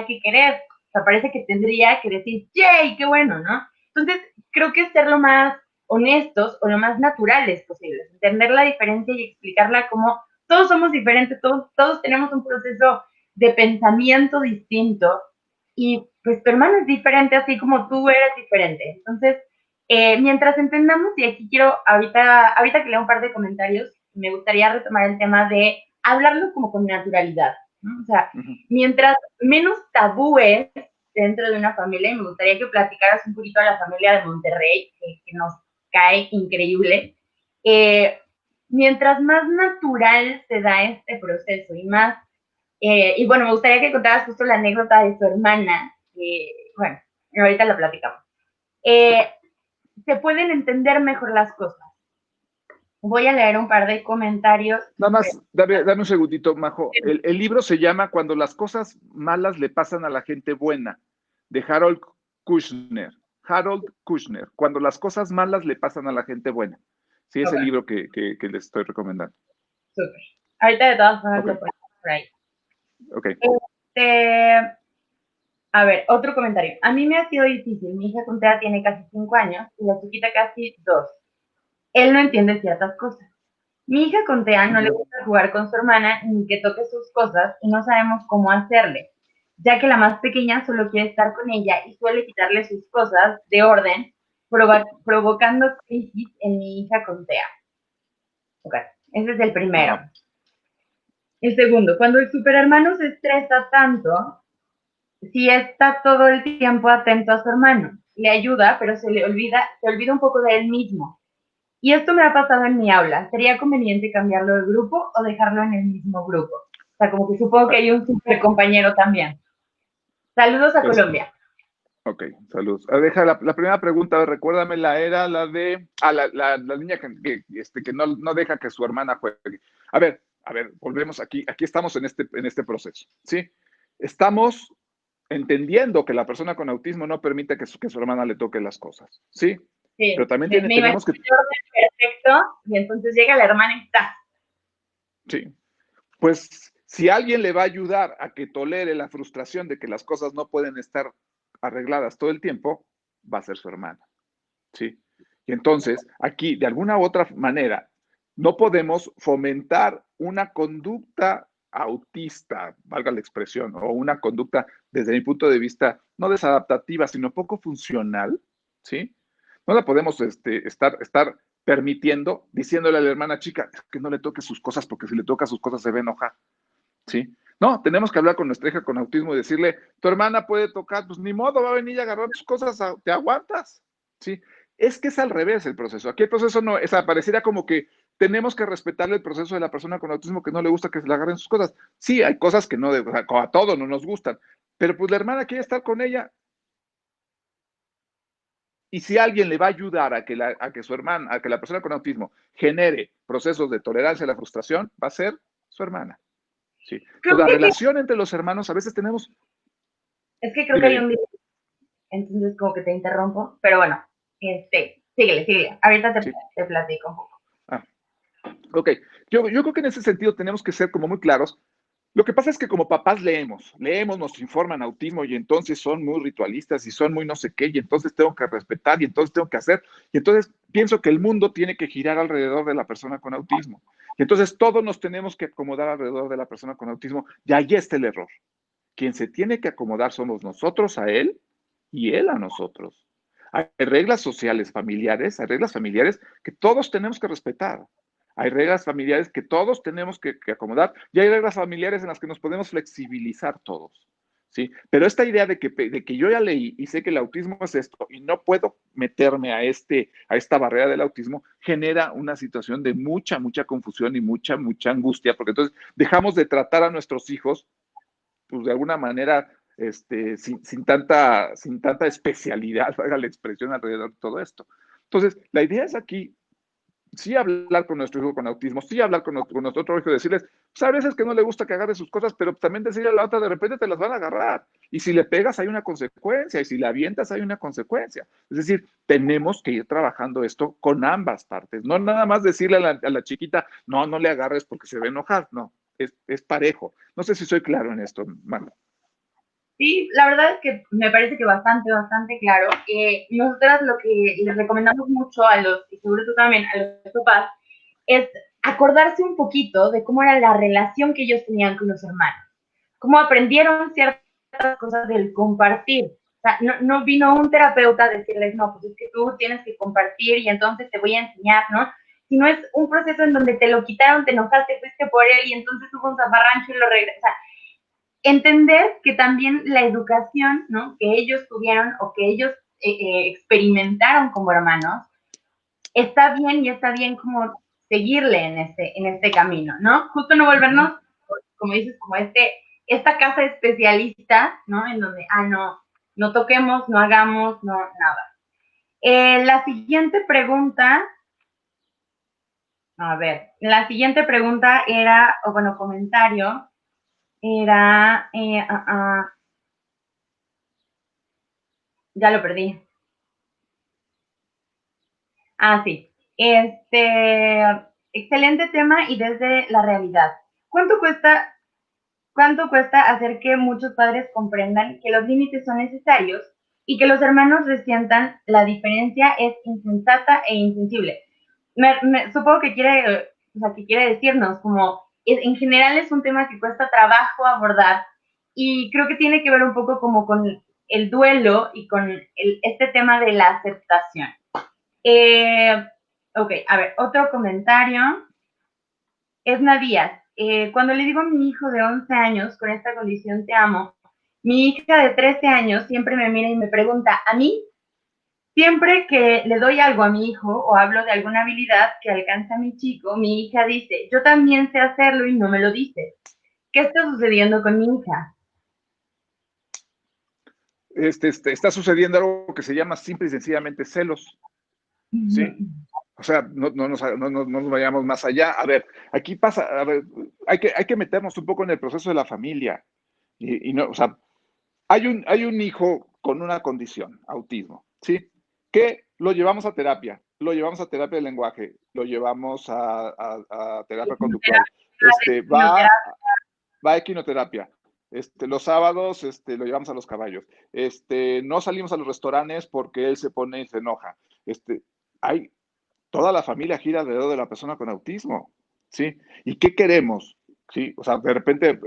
B: que querer. O sea, parece que tendría que decir, ¡yay! ¡Qué bueno!, ¿no? Entonces, creo que es ser lo más honestos o lo más naturales posibles, entender la diferencia y explicarla como todos somos diferentes, todos tenemos un proceso de pensamiento distinto y pues tu hermano es diferente así como tú eres diferente. Entonces, mientras entendamos, y aquí quiero, ahorita que leo un par de comentarios, me gustaría retomar el tema de hablarlo como con naturalidad, ¿no? O sea, mientras menos tabúes dentro de una familia, y me gustaría que platicaras un poquito a la familia de Monterrey, que nos cae increíble, mientras más natural se da este proceso y más, y bueno, me gustaría que contaras justo la anécdota de su hermana, bueno, ahorita la platicamos, se pueden entender mejor las cosas. Voy a leer un par de comentarios.
A: Nada más, dame un segundito, Majo. El libro se llama Cuando las cosas malas le pasan a la gente buena, de Harold Kushner. Harold Kushner, Cuando las cosas malas le pasan a la gente buena. Sí, es el libro que les estoy recomendando.
B: Súper. Ahorita de todas formas lo ponemos por ahí.
A: Ok.
B: A ver, otro comentario. A mí me ha sido difícil. Mi hija con TEA tiene casi 5 años y la chiquita casi 2. Él no entiende ciertas cosas. Mi hija con TEA no le gusta jugar con su hermana ni que toque sus cosas y no sabemos cómo hacerle, ya que la más pequeña solo quiere estar con ella y suele quitarle sus cosas de orden, provocando crisis en mi hija con TEA. Ok, ese es el primero. El segundo, cuando el superhermano se estresa tanto, sí está todo el tiempo atento a su hermano, le ayuda, pero se olvida un poco de él mismo. Y esto me ha pasado en mi aula. ¿Sería conveniente cambiarlo de grupo o dejarlo en el mismo grupo? O sea, como que supongo que hay un super compañero también. Saludos a Colombia.
A: Ok, saludos. Deja la primera pregunta, recuérdame, era la de la niña que no deja que su hermana juegue. A ver, volvemos aquí estamos en este proceso, ¿sí? Estamos entendiendo que la persona con autismo no permite que su hermana le toque las cosas, ¿sí?
B: Sí,
A: pero también
B: tenemos que... Perfecto, y entonces llega la hermana y está.
A: Sí, pues si alguien le va a ayudar a que tolere la frustración de que las cosas no pueden estar arregladas todo el tiempo, va a ser su hermana, ¿sí? Y entonces, aquí, de alguna u otra manera, no podemos fomentar una conducta autista, valga la expresión, o una conducta, desde mi punto de vista, no desadaptativa, sino poco funcional, ¿sí? No la podemos estar permitiendo, diciéndole a la hermana chica que no le toque sus cosas, porque si le toca sus cosas se va a enojar, ¿sí? No, tenemos que hablar con nuestra hija con autismo y decirle, tu hermana puede tocar, pues ni modo, va a venir a agarrar tus cosas, te aguantas, ¿sí? Es que es al revés el proceso. Aquí el proceso no, pareciera como que tenemos que respetarle el proceso de la persona con autismo que no le gusta que se le agarren sus cosas. Sí, hay cosas que no, o sea, a todos no nos gustan, pero pues la hermana quiere estar con ella. Y si alguien le va a ayudar a que su hermana, a que la persona con autismo genere procesos de tolerancia a la frustración, va a ser su hermana. Sí. Entonces, la relación entre los hermanos a veces tenemos...
B: Es que creo que hay un... Entonces como que te interrumpo, pero bueno, síguele. Ahorita te platico un poco.
A: Ok, yo creo que en ese sentido tenemos que ser como muy claros. Lo que pasa es que como papás leemos, nos informan autismo y entonces son muy ritualistas y son muy no sé qué y entonces tengo que respetar y entonces tengo que hacer y entonces pienso que el mundo tiene que girar alrededor de la persona con autismo y entonces todos nos tenemos que acomodar alrededor de la persona con autismo y ahí está el error. Quien se tiene que acomodar somos nosotros a él y él a nosotros. Hay reglas sociales familiares, hay reglas familiares que todos tenemos que respetar. Hay reglas familiares que todos tenemos que acomodar y hay reglas familiares en las que nos podemos flexibilizar todos. ¿Sí? Pero esta idea de que yo ya leí y sé que el autismo es esto y no puedo meterme a esta barrera del autismo, genera una situación de mucha confusión y mucha angustia, porque entonces dejamos de tratar a nuestros hijos, pues de alguna manera, sin tanta especialidad, valga la expresión, alrededor de todo esto. Entonces, la idea es aquí sí hablar con nuestro hijo con autismo, sí hablar con nuestro otro hijo, decirles, pues a veces que no le gusta que agarre sus cosas, pero también decirle a la otra, de repente te las van a agarrar. Y si le pegas hay una consecuencia, y si le avientas hay una consecuencia. Es decir, tenemos que ir trabajando esto con ambas partes. No nada más decirle a la chiquita, no le agarres porque se va a enojar. No, es parejo. No sé si soy claro en esto, Manu.
B: Sí, la verdad es que me parece que bastante claro. Nosotras lo que les recomendamos mucho a los, y seguro tú también, a los papás, es acordarse un poquito de cómo era la relación que ellos tenían con los hermanos, cómo aprendieron ciertas cosas del compartir. O sea, no vino un terapeuta a decirles, no, pues es que tú tienes que compartir y entonces te voy a enseñar, ¿no? sino es un proceso en donde te lo quitaron, te enojaste, fuiste por él y entonces hubo un zafarrancho y lo regresa. Entender que también la educación, ¿no?, que ellos tuvieron o que ellos experimentaron como hermanos, está bien y está bien como seguirle en este camino, ¿no? Justo no volvernos, como dices, como esta casa especialista, ¿no? En donde, no, no toquemos, no hagamos, no, nada. La siguiente pregunta, a ver, la siguiente pregunta era, o bueno, comentario, era, ya lo perdí. Sí. Excelente tema y desde la realidad. ¿Cuánto cuesta hacer que muchos padres comprendan que los límites son necesarios y que los hermanos resientan la diferencia es insensata e insensible? Supongo que quiere decirnos como, en general es un tema que cuesta trabajo abordar y creo que tiene que ver un poco como con el duelo y con este tema de la aceptación. Ok, a ver, otro comentario. Esna Díaz, cuando le digo a mi hijo de 11 años con esta condición te amo, mi hija de 13 años siempre me mira y me pregunta, ¿a mí? Siempre que le doy algo a mi hijo o hablo de alguna habilidad que alcanza mi chico, mi hija dice, yo también sé hacerlo y no me lo dice. ¿Qué está sucediendo con mi hija?
A: Está sucediendo algo que se llama simple y sencillamente celos. ¿Sí? O sea, no nos vayamos más allá. A ver, aquí pasa, a ver, hay que meternos un poco en el proceso de la familia. Y no, o sea, hay un hijo con una condición, autismo, ¿sí? Que lo llevamos a terapia de lenguaje, lo llevamos a terapia conductual, va a equinoterapia. Los sábados lo llevamos a los caballos. No salimos a los restaurantes porque él se pone y se enoja. Hay toda la familia gira alrededor de la persona con autismo, ¿sí? ¿Y qué queremos? ¿Sí? O sea, de repente,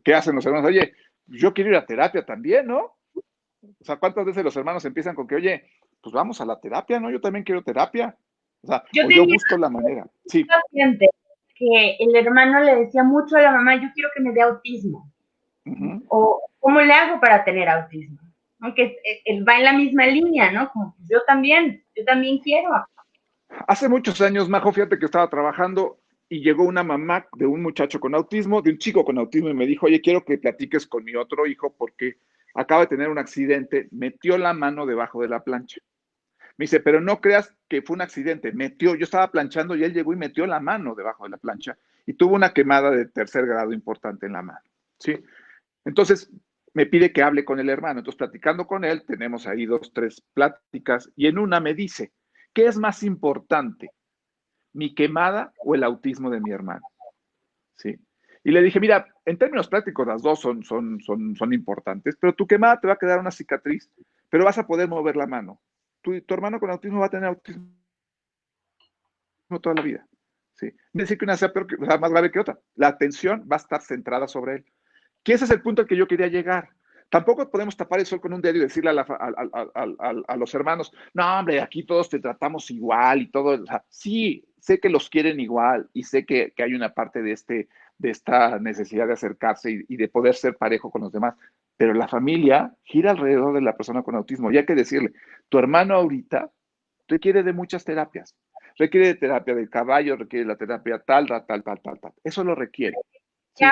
A: ¿qué hacen los hermanos? Oye, yo quiero ir a terapia también, ¿no? O sea, ¿cuántas veces los hermanos empiezan con que, oye, pues vamos a la terapia, ¿no? Yo también quiero terapia. O sea,
B: yo
A: yo busco la manera. Sí.
B: Paciente que el hermano le decía mucho a la mamá, yo quiero que me dé autismo. O ¿cómo le hago para tener autismo? Aunque va en la misma línea, ¿no? Como yo también quiero.
A: Hace muchos años, Majo, fíjate que estaba trabajando y llegó una mamá de un muchacho con autismo, de un chico con autismo, y me dijo, oye, quiero que platiques con mi otro hijo porque acaba de tener un accidente, metió la mano debajo de la plancha. Me dice, pero no creas que fue un accidente, yo estaba planchando y él llegó y metió la mano debajo de la plancha y tuvo una quemada de tercer grado importante en la mano, ¿sí? Entonces, me pide que hable con el hermano. Entonces, platicando con él, tenemos ahí 2, 3 pláticas y en una me dice, ¿qué es más importante, mi quemada o el autismo de mi hermano? ¿Sí? Y le dije, mira, en términos prácticos las dos son importantes, pero tu quemada te va a quedar una cicatriz, pero vas a poder mover la mano. Tu hermano con autismo va a tener autismo toda la vida. ¿Sí? No decir que una sea, o sea, más grave que otra. La atención va a estar centrada sobre él. Que ese es el punto al que yo quería llegar. Tampoco podemos tapar el sol con un dedo y decirle a los hermanos, no, hombre, aquí todos te tratamos igual y todo. O sea, sí, sé que los quieren igual y sé que hay una parte de esta necesidad de acercarse y de poder ser parejo con los demás, pero la familia gira alrededor de la persona con autismo. Y hay que decirle, tu hermano ahorita requiere de muchas terapias. Requiere de terapia del caballo, requiere de la terapia tal. Eso lo requiere. ¿Sí?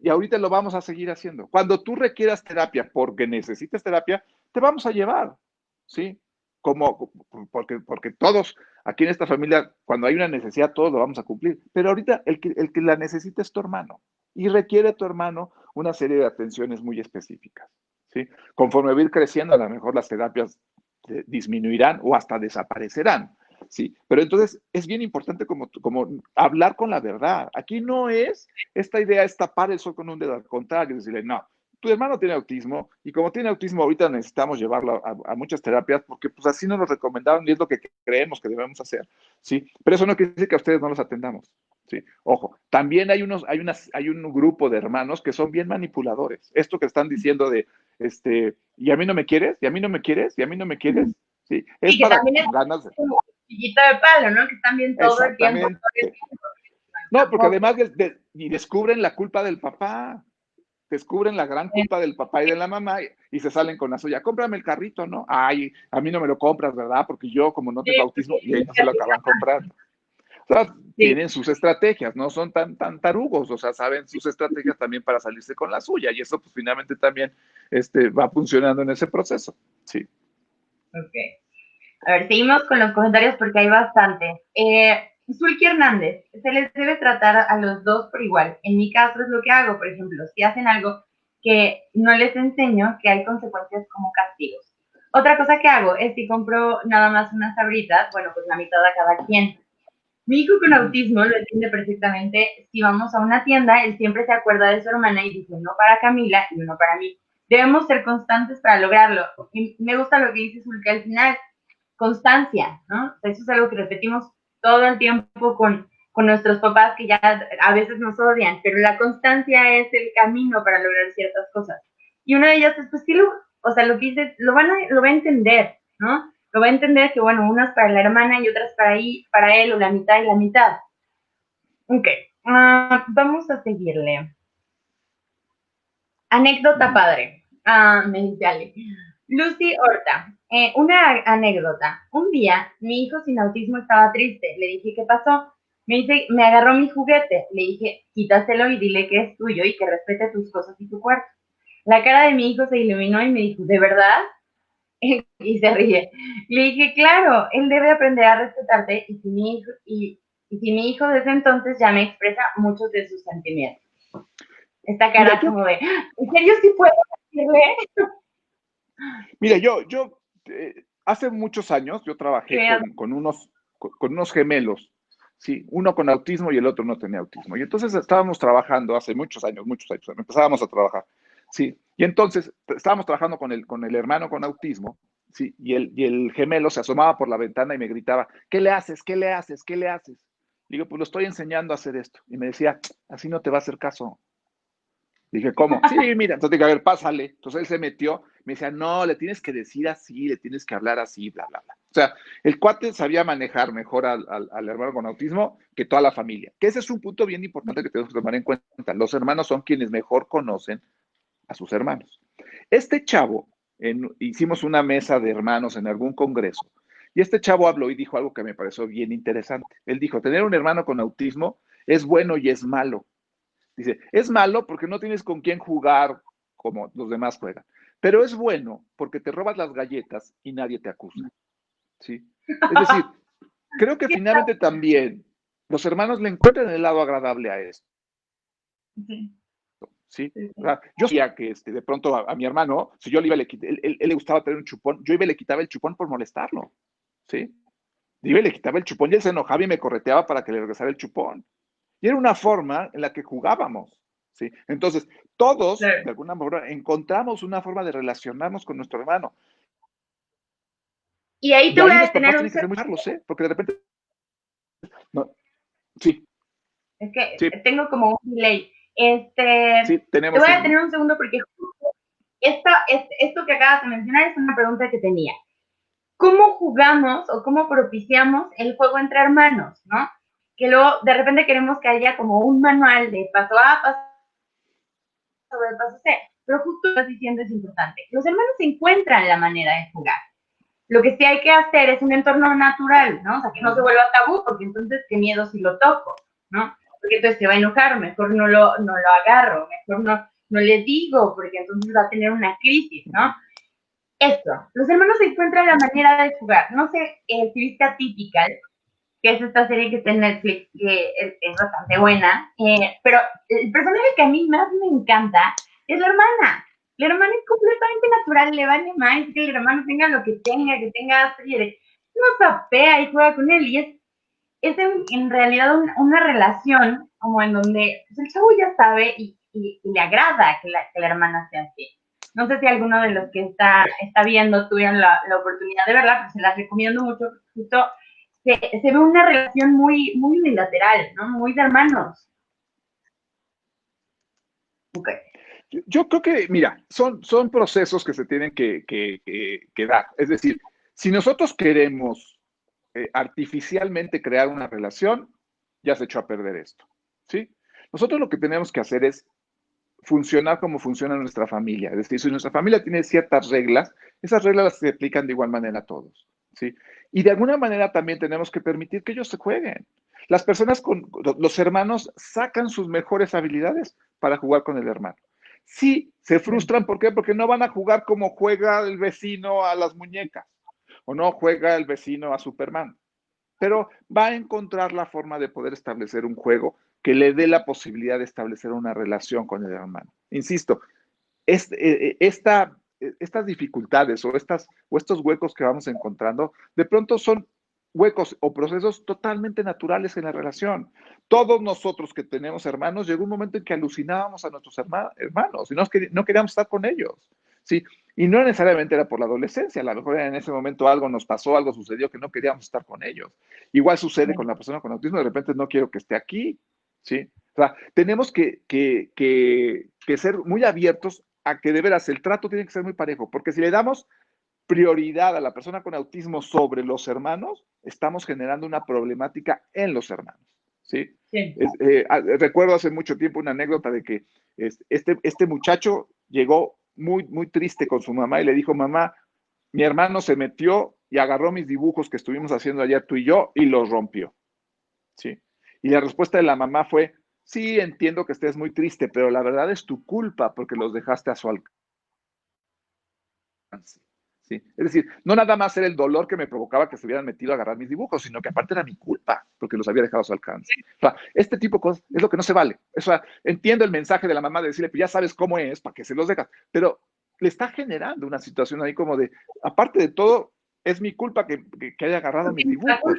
A: Y ahorita lo vamos a seguir haciendo. Cuando tú requieras terapia porque necesites terapia, te vamos a llevar, ¿sí? Porque todos aquí en esta familia, cuando hay una necesidad, todos lo vamos a cumplir. Pero ahorita el que la necesita es tu hermano y requiere tu hermano una serie de atenciones muy específicas, ¿sí? Conforme va a ir creciendo, a lo mejor las terapias disminuirán o hasta desaparecerán. Sí, pero entonces es bien importante como hablar con la verdad. Aquí no es esta idea es tapar el sol con un dedo, al contrario, decirle, no, tu hermano tiene autismo y como tiene autismo ahorita necesitamos llevarlo a muchas terapias porque pues así nos lo recomendaron y es lo que creemos que debemos hacer, ¿sí? Pero eso no quiere decir que a ustedes no los atendamos, ¿sí? Ojo, también hay un grupo de hermanos que son bien manipuladores. Esto que están diciendo de, y a mí no me quieres, y a mí no me quieres, y a mí no me quieres, ¿sí? Es
B: Y que
A: para
B: también es
A: ganas de...
B: chiquito de palo, ¿no? Que están bien todo el tiempo, todo el
A: Exactamente.
B: tiempo.
A: No, porque además y descubren la culpa del papá, descubren la gran culpa del papá y de la mamá y se salen con la suya. Cómprame el carrito, ¿no? Ay, a mí no me lo compras, ¿verdad? Porque yo, como no
B: Sí,
A: tengo autismo, y ahí no se lo acaban comprando. O sea,
B: sí,
A: tienen sus estrategias, no son tan tarugos, o sea, saben sus estrategias también para salirse con la suya, y eso pues finalmente también va funcionando en ese proceso. Sí.
B: ok. A ver, seguimos con los comentarios porque hay bastantes. Zulki Hernández, se les debe tratar a los dos por igual. En mi caso es lo que hago, por ejemplo, si hacen algo que no les enseño, que hay consecuencias como castigos. Otra cosa que hago es si compro nada más unas sabritas, bueno, pues la mitad a cada quien. Mi hijo con autismo lo entiende perfectamente. Si vamos a una tienda, él siempre se acuerda de su hermana y dice uno para Camila y uno para mí. Debemos ser constantes para lograrlo. Y me gusta lo que dice Zulka al final, constancia, ¿no? Eso es algo que repetimos todo el tiempo con nuestros papás que ya a veces nos odian, pero la constancia es el camino para lograr ciertas cosas. Y una de ellas es, pues sí, o sea, lo que dice, lo va a entender, ¿no? Lo va a entender que, bueno, unas para la hermana y otras para él, o la mitad y la mitad. Ok, vamos a seguirle. Anécdota padre. Me dice Ale. Lucy Horta, una anécdota. Un día, mi hijo sin autismo estaba triste. Le dije, ¿qué pasó? Me dice, me agarró mi juguete. Le dije, quítaselo y dile que es tuyo y que respete tus cosas y tu cuerpo. La cara de mi hijo se iluminó y me dijo, ¿de verdad? Y se ríe. Le dije, claro, él debe aprender a respetarte y si mi hijo desde entonces ya me expresa muchos de sus sentimientos. Esta
A: Mira,
B: cara como de, ¿en serio sí puedo decirle?
A: hace muchos años yo trabajé
B: Que
A: con unos gemelos, sí, uno con autismo y el otro no tenía autismo. Y entonces estábamos trabajando hace muchos años, empezábamos a trabajar, sí. Y entonces estábamos trabajando con el hermano con autismo, sí, y el gemelo se asomaba por la ventana y me gritaba, ¿qué le haces? ¿Qué le haces? ¿Qué le haces? Digo, pues lo estoy enseñando a hacer esto. Y me decía, así no te va a hacer caso. Dije, ¿cómo? Sí, mira, entonces dije, a ver, pásale. Entonces él se metió, me decía, no, le tienes que decir así, le tienes que hablar así, bla, bla, bla. O sea, el cuate sabía manejar mejor al hermano con autismo que toda la familia. Que ese es un punto bien importante que tenemos que tomar en cuenta. Los hermanos son quienes mejor conocen a sus hermanos. Este chavo, hicimos una mesa de hermanos en algún congreso, y este chavo habló y dijo algo que me pareció bien interesante. Él dijo, tener un hermano con autismo es bueno y es malo. Dice, es malo porque no tienes con quién jugar como los demás juegan, pero es bueno porque te robas las galletas y nadie te acusa, ¿sí? Es decir, creo que finalmente también los hermanos le encuentran el lado agradable a esto,
B: sí,
A: ¿sí?
B: sí,
A: O
B: sí.
A: sea, yo sabía que de pronto a mi hermano, si yo le iba, él le gustaba tener un chupón, yo iba y le quitaba el chupón por molestarlo, ¿sí? Iba y le quitaba el chupón y él se enojaba y me correteaba para que le regresara el chupón. Y era una forma en la que jugábamos, ¿sí? Entonces, todos,
B: Claro.
A: de alguna manera, encontramos una forma de relacionarnos con nuestro hermano.
B: Y ahí
A: Y
B: te voy
A: ahí
B: a
A: los
B: detener
A: papás
B: un
A: tienen que ser
B: segundo.
A: muy claros, ¿eh? Porque de repente, no, sí,
B: Es que
A: sí,
B: tengo como un delay.
A: sí,
B: Te
A: tenemos
B: voy a
A: un,
B: detener un segundo porque esto que acabas de mencionar es una pregunta que tenía. ¿Cómo jugamos o cómo propiciamos el juego entre hermanos, ¿no? Que luego de repente queremos que haya como un manual de paso A, paso B, paso C, pero justo lo que estás diciendo es importante. Los hermanos encuentran la manera de jugar. Lo que sí hay que hacer es un entorno natural, ¿no? O sea, que no se vuelva tabú, porque entonces qué miedo si lo toco, ¿no? Porque entonces se va a enojar, mejor no lo agarro, mejor no le digo, porque entonces va a tener una crisis, ¿no? Esto, los hermanos encuentran la manera de jugar. No sé si viste Atypical, que es esta serie que está en Netflix, que es bastante buena, pero el personaje que a mí más me encanta es la hermana. La hermana es completamente natural, le vale más que el hermano tenga lo que tenga Asperger. No sapea y juega con él, y es en realidad una relación como en donde pues, el chavo ya sabe y le agrada que la hermana sea así. No sé si alguno de los que está viendo tuvieron la oportunidad de verla, pero se las recomiendo mucho. Justo se ve una relación muy unilateral, ¿no? Muy de hermanos. Ok.
A: yo creo que, mira, son procesos que se tienen que dar. Es decir, si nosotros queremos artificialmente crear una relación, ya se echó a perder esto, ¿sí? Nosotros lo que tenemos que hacer es funcionar como funciona nuestra familia. Es decir, si nuestra familia tiene ciertas reglas, esas reglas se aplican de igual manera a todos, ¿sí? Y de alguna manera también tenemos que permitir que ellos se jueguen. Las personas con los hermanos sacan sus mejores habilidades para jugar con el hermano. Sí, se frustran, ¿por qué? Porque no van a jugar como juega el vecino a las muñecas o no juega el vecino a Superman, pero va a encontrar la forma de poder establecer un juego que le dé la posibilidad de establecer una relación con el hermano. Insisto, estas dificultades o estos huecos que vamos encontrando, de pronto son huecos o procesos totalmente naturales en la relación. Todos nosotros que tenemos hermanos, llegó un momento en que alucinábamos a nuestros hermanos y no queríamos estar con ellos. ¿Sí? Y no necesariamente era por la adolescencia, a lo mejor en ese momento algo nos pasó, algo sucedió que no queríamos estar con ellos. Igual sucede con la persona con autismo, de repente no quiero que esté aquí, ¿sí? O sea, tenemos que ser muy abiertos a que de veras el trato tiene que ser muy parejo, porque si le damos prioridad a la persona con autismo sobre los hermanos, estamos generando una problemática en los hermanos, ¿sí?
B: Sí.
A: Recuerdo hace mucho tiempo una anécdota de que este muchacho llegó muy triste con su mamá y le dijo, mamá, mi hermano se metió y agarró mis dibujos que estuvimos haciendo ayer tú y yo y los rompió, ¿sí? Y la respuesta de la mamá fue, sí, entiendo que estés muy triste, pero la verdad es tu culpa porque los dejaste a su alcance. ¿Sí? Es decir, no nada más era el dolor que me provocaba que se hubieran metido a agarrar mis dibujos, sino que aparte era mi culpa porque los había dejado a su alcance. O sea, este tipo de cosas es lo que no se vale. O sea, entiendo el mensaje de la mamá de decirle, pues ya sabes cómo es, para que se los dejas, pero le está generando una situación ahí como de, aparte de todo, es mi culpa que haya agarrado mis dibujos.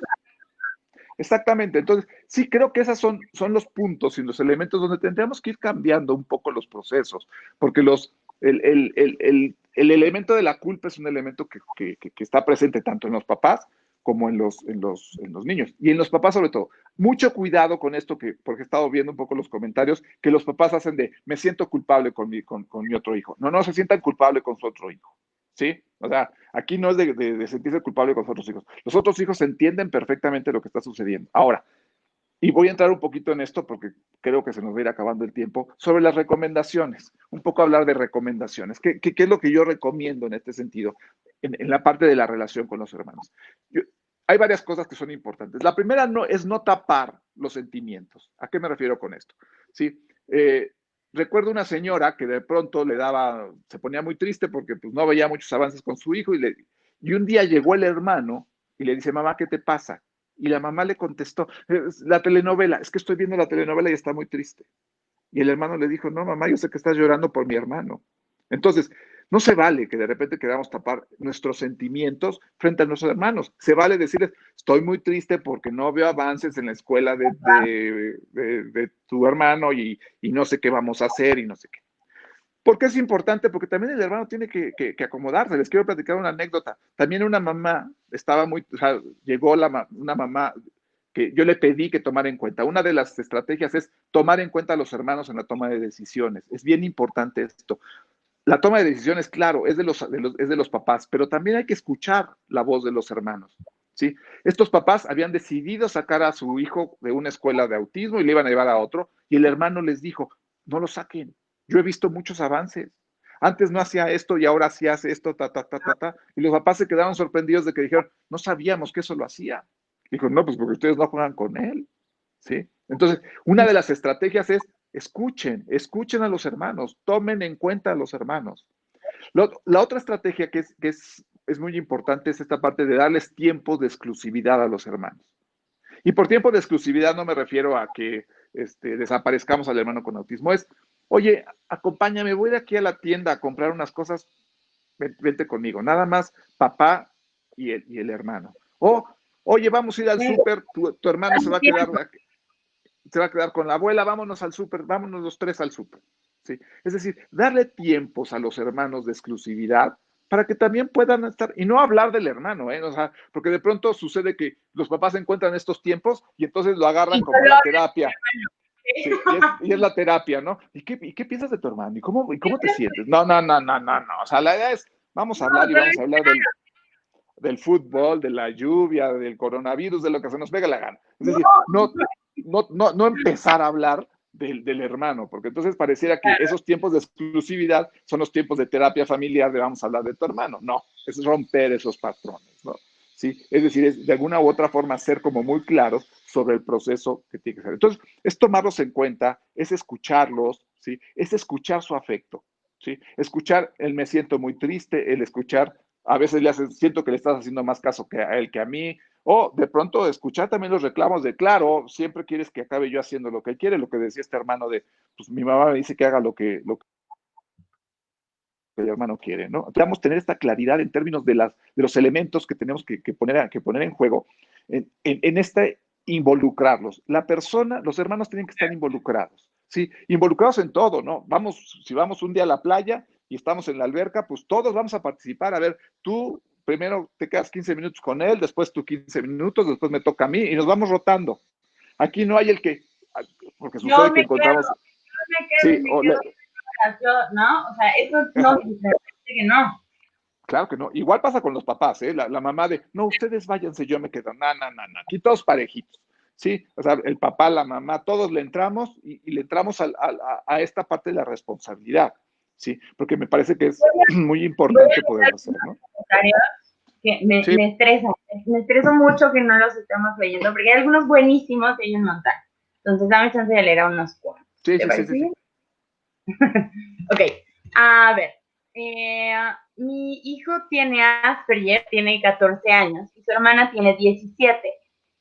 A: Exactamente, entonces sí creo que esos son los puntos y los elementos donde tendríamos que ir cambiando un poco los procesos, porque el elemento de la culpa es un elemento que está presente tanto en los papás como en los niños, y en los papás sobre todo. Mucho cuidado con esto, porque he estado viendo un poco los comentarios, que los papás hacen de, me siento culpable con mi otro hijo. No se sientan culpable con su otro hijo, ¿sí? O sea, aquí no es de sentirse culpable con los otros hijos. Los otros hijos entienden perfectamente lo que está sucediendo. Ahora, y voy a entrar un poquito en esto porque creo que se nos va a ir acabando el tiempo, sobre las recomendaciones. Un poco hablar de recomendaciones. ¿Qué es lo que yo recomiendo en este sentido, en la parte de la relación con los hermanos? Hay varias cosas que son importantes. La primera es no tapar los sentimientos. ¿A qué me refiero con esto? ¿Sí? Recuerdo una señora que de pronto se ponía muy triste porque pues, no veía muchos avances con su hijo y un día llegó el hermano y le dice, mamá, ¿qué te pasa? Y la mamá le contestó, la telenovela, es que estoy viendo la telenovela y está muy triste. Y el hermano le dijo, no, mamá, yo sé que estás llorando por mi hermano. Entonces, no se vale que de repente queramos tapar nuestros sentimientos frente a nuestros hermanos. Se vale decirles, estoy muy triste porque no veo avances en la escuela de tu hermano y no sé qué vamos a hacer y no sé qué. ¿Por qué es importante? Porque también el hermano tiene que acomodarse. Les quiero platicar una anécdota. También una mamá llegó una mamá que yo le pedí que tomara en cuenta. Una de las estrategias es tomar en cuenta a los hermanos en la toma de decisiones. Es bien importante esto. La toma de decisiones, claro, es de los papás, pero también hay que escuchar la voz de los hermanos. ¿Sí? Estos papás habían decidido sacar a su hijo de una escuela de autismo y le iban a llevar a otro, y el hermano les dijo, no lo saquen, yo he visto muchos avances. Antes no hacía esto y ahora sí hace esto, Y los papás se quedaron sorprendidos de que dijeron, no sabíamos que eso lo hacía. Dijo, no, pues porque ustedes no juegan con él. ¿Sí? Entonces, una de las estrategias es escuchen a los hermanos, tomen en cuenta a los hermanos. La otra estrategia que es muy importante es esta parte de darles tiempo de exclusividad a los hermanos. Y por tiempo de exclusividad no me refiero a que desaparezcamos al hermano con autismo, es, oye, acompáñame, voy de aquí a la tienda a comprar unas cosas, vente conmigo, nada más papá y el hermano. O, oye, vamos a ir al súper, tu hermano se va a quedar con la abuela, vámonos al súper, vámonos los tres al súper. ¿Sí? Es decir, darle tiempos a los hermanos de exclusividad para que también puedan estar, y no hablar del hermano, ¿eh? O sea, porque de pronto sucede que los papás encuentran estos tiempos y entonces lo agarran como la terapia. Sí, y es la terapia, ¿no? ¿Y qué piensas de tu hermano? ¿Y cómo te sientes? No. O sea, la idea es, vamos a hablar y vamos a hablar del, del fútbol, de la lluvia, del coronavirus, de lo que se nos pega la gana. Es decir, no empezar a hablar del hermano, porque entonces pareciera que esos tiempos de exclusividad son los tiempos de terapia familiar de vamos a hablar de tu hermano. No, es romper esos patrones, ¿no? ¿Sí? Es decir, es de alguna u otra forma ser como muy claros sobre el proceso que tiene que ser. Entonces, es tomarlos en cuenta, es escucharlos, ¿sí? Es escuchar su afecto, ¿sí? Escuchar el me siento muy triste, el escuchar, a veces siento que le estás haciendo más caso que a él que a mí, o de pronto escuchar también los reclamos de, claro, siempre quieres que acabe yo haciendo lo que él quiere, lo que decía este hermano de, pues mi mamá me dice que haga lo que el hermano quiere, ¿no? Debemos tener esta claridad en términos de los elementos que tenemos que poner en juego, en este involucrarlos. La persona, los hermanos tienen que estar involucrados, ¿sí? Involucrados en todo, ¿no? Si vamos un día a la playa y estamos en la alberca, pues todos vamos a participar. A ver, tú primero te quedas 15 minutos con él, después tú 15 minutos, después me toca a mí y nos vamos rotando. Aquí no hay el que, porque sucede que encontramos, sí,
B: me quedo, ¿no? O sea, eso no significa que no.
A: claro que no. Igual pasa con los papás, ¿eh? La mamá de, no, ustedes váyanse, yo me quedo. No, no, no, no. Aquí todos parejitos. Sí, o sea, el papá, la mamá, todos le entramos y le entramos a esta parte de la responsabilidad. Sí, porque me parece que es muy
B: Voy
A: importante
B: a
A: poder hacer, ¿no?
B: comentarios que
A: Sí,
B: me estreso mucho que no los estemos leyendo, porque hay algunos buenísimos y hay un montón. Entonces, dame chance de leer a unos cuantos.
A: sí,
B: ¿Te
A: sí, sí,
B: parece
A: sí, sí.
B: bien? Ok, a ver. Mi hijo tiene Asperger, tiene 14 años y su hermana tiene 17.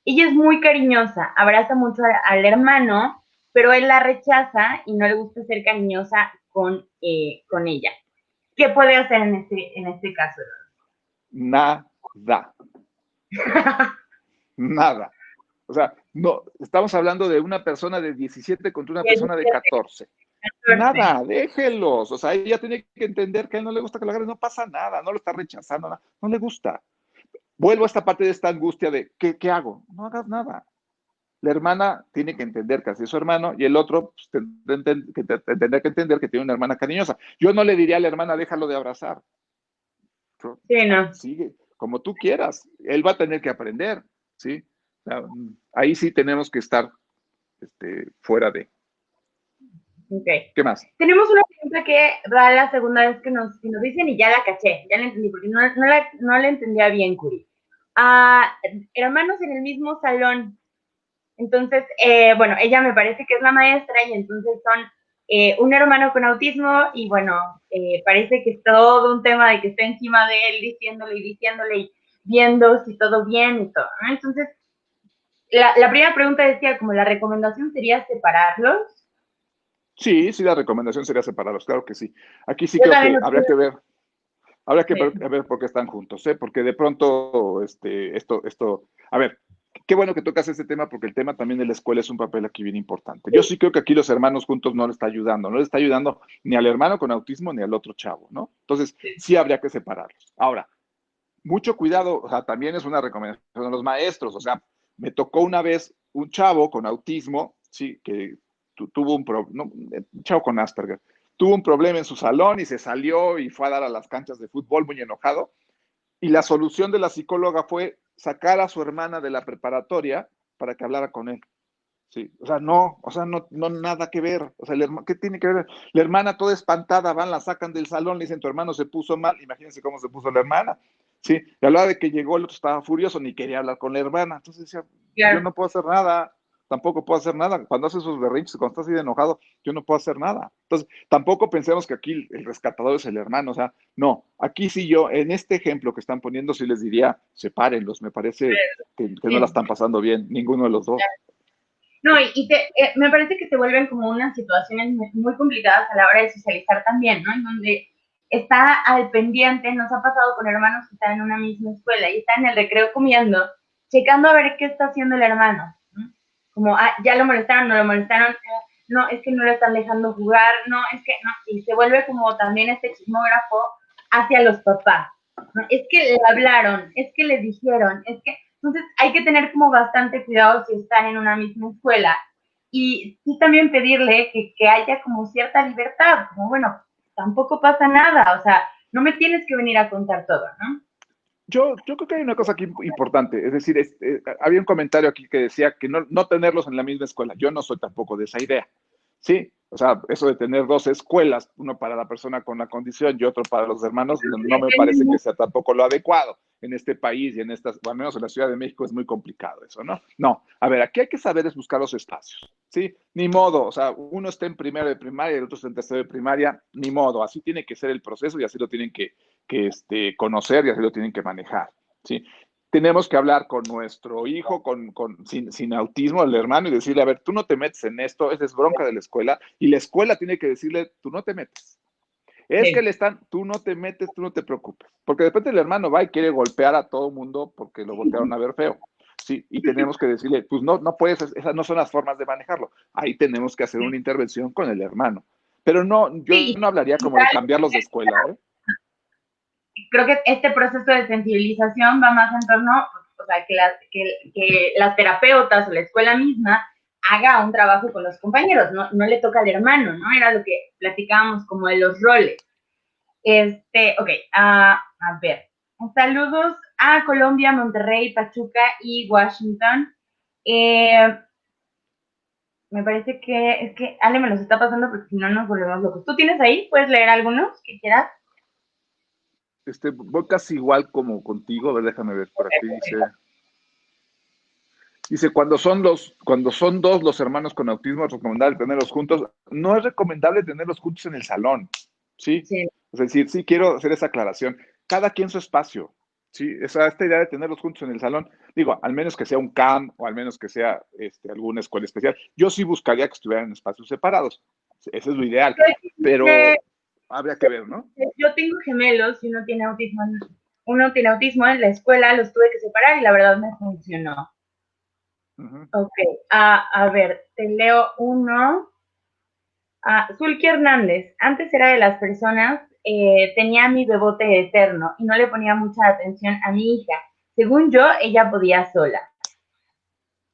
B: Ella es muy cariñosa, abraza mucho al hermano, pero él la rechaza y no le gusta ser cariñosa con ella. ¿Qué puede hacer en este caso?
A: Nada, nada. O sea, no, estamos hablando de una persona de 17 contra una persona de 14. Nada, déjelos. O sea, ella tiene que entender que a él no le gusta que lo agarren, no pasa nada, no lo está rechazando, no le gusta. Vuelvo a esta parte de esta angustia de, ¿qué hago? No hagas nada. La hermana tiene que entender que así es su hermano y el otro pues, tendrá que entender que tiene una hermana cariñosa. Yo no le diría a la hermana, déjalo de abrazar.
B: Sí, no.
A: Sigue, como tú quieras. Él va a tener que aprender, ¿sí? O sea, ahí sí tenemos que estar fuera de.
B: Okay.
A: ¿Qué más?
B: Tenemos una pregunta que va la segunda vez que nos dicen y ya la caché, ya la entendí, porque no la entendía bien, Curi. Hermanos en el mismo salón. Entonces, bueno, ella me parece que es la maestra y entonces son un hermano con autismo y bueno, parece que es todo un tema de que está encima de él diciéndole y viendo si todo bien y todo, ¿no? Entonces, la primera pregunta decía, como la recomendación sería separarlos.
A: Sí, sí, la recomendación sería separarlos, claro que sí. Aquí sí
B: Yo
A: creo
B: también
A: que
B: lo creo.
A: habría que
B: Sí.
A: ver por qué están juntos, ¿eh? Porque de pronto, a ver, qué bueno que tocas este tema porque el tema también de la escuela es un papel aquí bien importante. Yo sí creo que aquí los hermanos juntos no le está ayudando ni al hermano con autismo ni al otro chavo, ¿no? Entonces, sí habría que separarlos. Ahora, mucho cuidado, o sea, también es una recomendación de los maestros, o sea, me tocó una vez un chavo con autismo, sí, que tuvo un chavo con Asperger, tuvo un problema en su salón y se salió y fue a dar a las canchas de fútbol muy enojado, y la solución de la psicóloga fue sacar a su hermana de la preparatoria para que hablara con él. Sí, o sea, no nada que ver. O sea, ¿qué tiene que ver? La hermana toda espantada, van, la sacan del salón, le dicen, tu hermano se puso mal, imagínense cómo se puso la hermana. Sí, y a la hora de que llegó el otro estaba furioso, ni quería hablar con la hermana. Entonces decía, yo
B: Claro.
A: no puedo hacer nada, tampoco puedo hacer nada. Cuando hace sus berrinches, cuando está así de enojado, yo no puedo hacer nada. Entonces, tampoco pensemos que aquí el rescatador es el hermano. O sea, no, aquí sí yo, en este ejemplo que están poniendo, sí les diría, sepárenlos, me parece que no la
B: Sí.
A: están pasando bien, ninguno de los dos.
B: No, me parece que se vuelven como unas situaciones muy complicadas a la hora de socializar también, ¿no? En donde está al pendiente, nos ha pasado con hermanos que están en una misma escuela y están en el recreo comiendo, checando a ver qué está haciendo el hermano, ¿no? Como, ya lo molestaron, no lo molestaron, no, es que no lo están dejando jugar, no, es que no, y se vuelve como también este chismógrafo hacia los papás, ¿no? Es que le hablaron, es que le dijeron, es que entonces hay que tener como bastante cuidado si están en una misma escuela y sí también pedirle que haya como cierta libertad, como bueno, tampoco pasa nada, o sea, no me tienes que venir a contar todo, ¿no?
A: yo creo que hay una cosa aquí importante, es decir, había un comentario aquí que decía que no tenerlos en la misma escuela. Yo no soy tampoco de esa idea, ¿sí? O sea, eso de tener dos escuelas, uno para la persona con la condición y otro para los hermanos, no me
B: Depende
A: parece que
B: mucho.
A: sea tampoco lo adecuado. En este país y en estas, o al menos en la Ciudad de México es muy complicado eso, ¿no? No, a ver, aquí hay que saber es buscar los espacios, ¿sí? Ni modo, o sea, uno está en primero de primaria y el otro está en tercero de primaria, ni modo, así tiene que ser el proceso y así lo tienen que conocer y así lo tienen que manejar, ¿sí? Tenemos que hablar con nuestro hijo sin autismo, el hermano, y decirle, a ver, tú no te metes en esto, esa es bronca de la escuela, y la escuela tiene que decirle, tú no te metes. Es que
B: Sí.
A: le están, tú no te metes, tú no te preocupes. Porque de repente el hermano va y quiere golpear a todo mundo porque lo voltearon a ver feo. Sí, y tenemos que decirle, pues no puedes, esas no son las formas de manejarlo. Ahí tenemos que hacer una intervención con el hermano. Pero no, yo
B: Sí,
A: no hablaría como de
B: igual,
A: cambiarlos de escuela, ¿eh?
B: creo que este proceso de sensibilización va más en torno, o sea, que las terapeutas o la escuela misma haga un trabajo con los compañeros, no le toca al hermano, ¿no? Era lo que platicábamos como de los roles. Ok, a ver. Saludos a Colombia, Monterrey, Pachuca y Washington. Eh, Me parece que es que Ale me los está pasando porque si no nos volvemos locos. ¿Tú tienes ahí? ¿Puedes leer algunos que quieras?
A: Voy casi igual como contigo, a ver, déjame ver, por aquí dice, cuando son dos los hermanos con autismo, es recomendable tenerlos juntos. No es recomendable tenerlos juntos en el salón, ¿sí?
B: Sí.
A: Es decir, sí quiero hacer esa aclaración. Cada quien su espacio, ¿sí? Esta idea de tenerlos juntos en el salón, digo, al menos que sea un CAM o al menos que sea alguna escuela especial, yo sí buscaría que estuvieran en espacios separados. Ese es lo ideal, pero habría que ver, ¿no?
B: Yo tengo gemelos y uno tiene autismo en la escuela, los tuve que separar y la verdad me funcionó.
A: Ujú.
B: Ok, a ver, te leo uno. Zulki Hernández, antes era de las personas, tenía mi bebote eterno y no le ponía mucha atención a mi hija. Según yo, ella podía sola.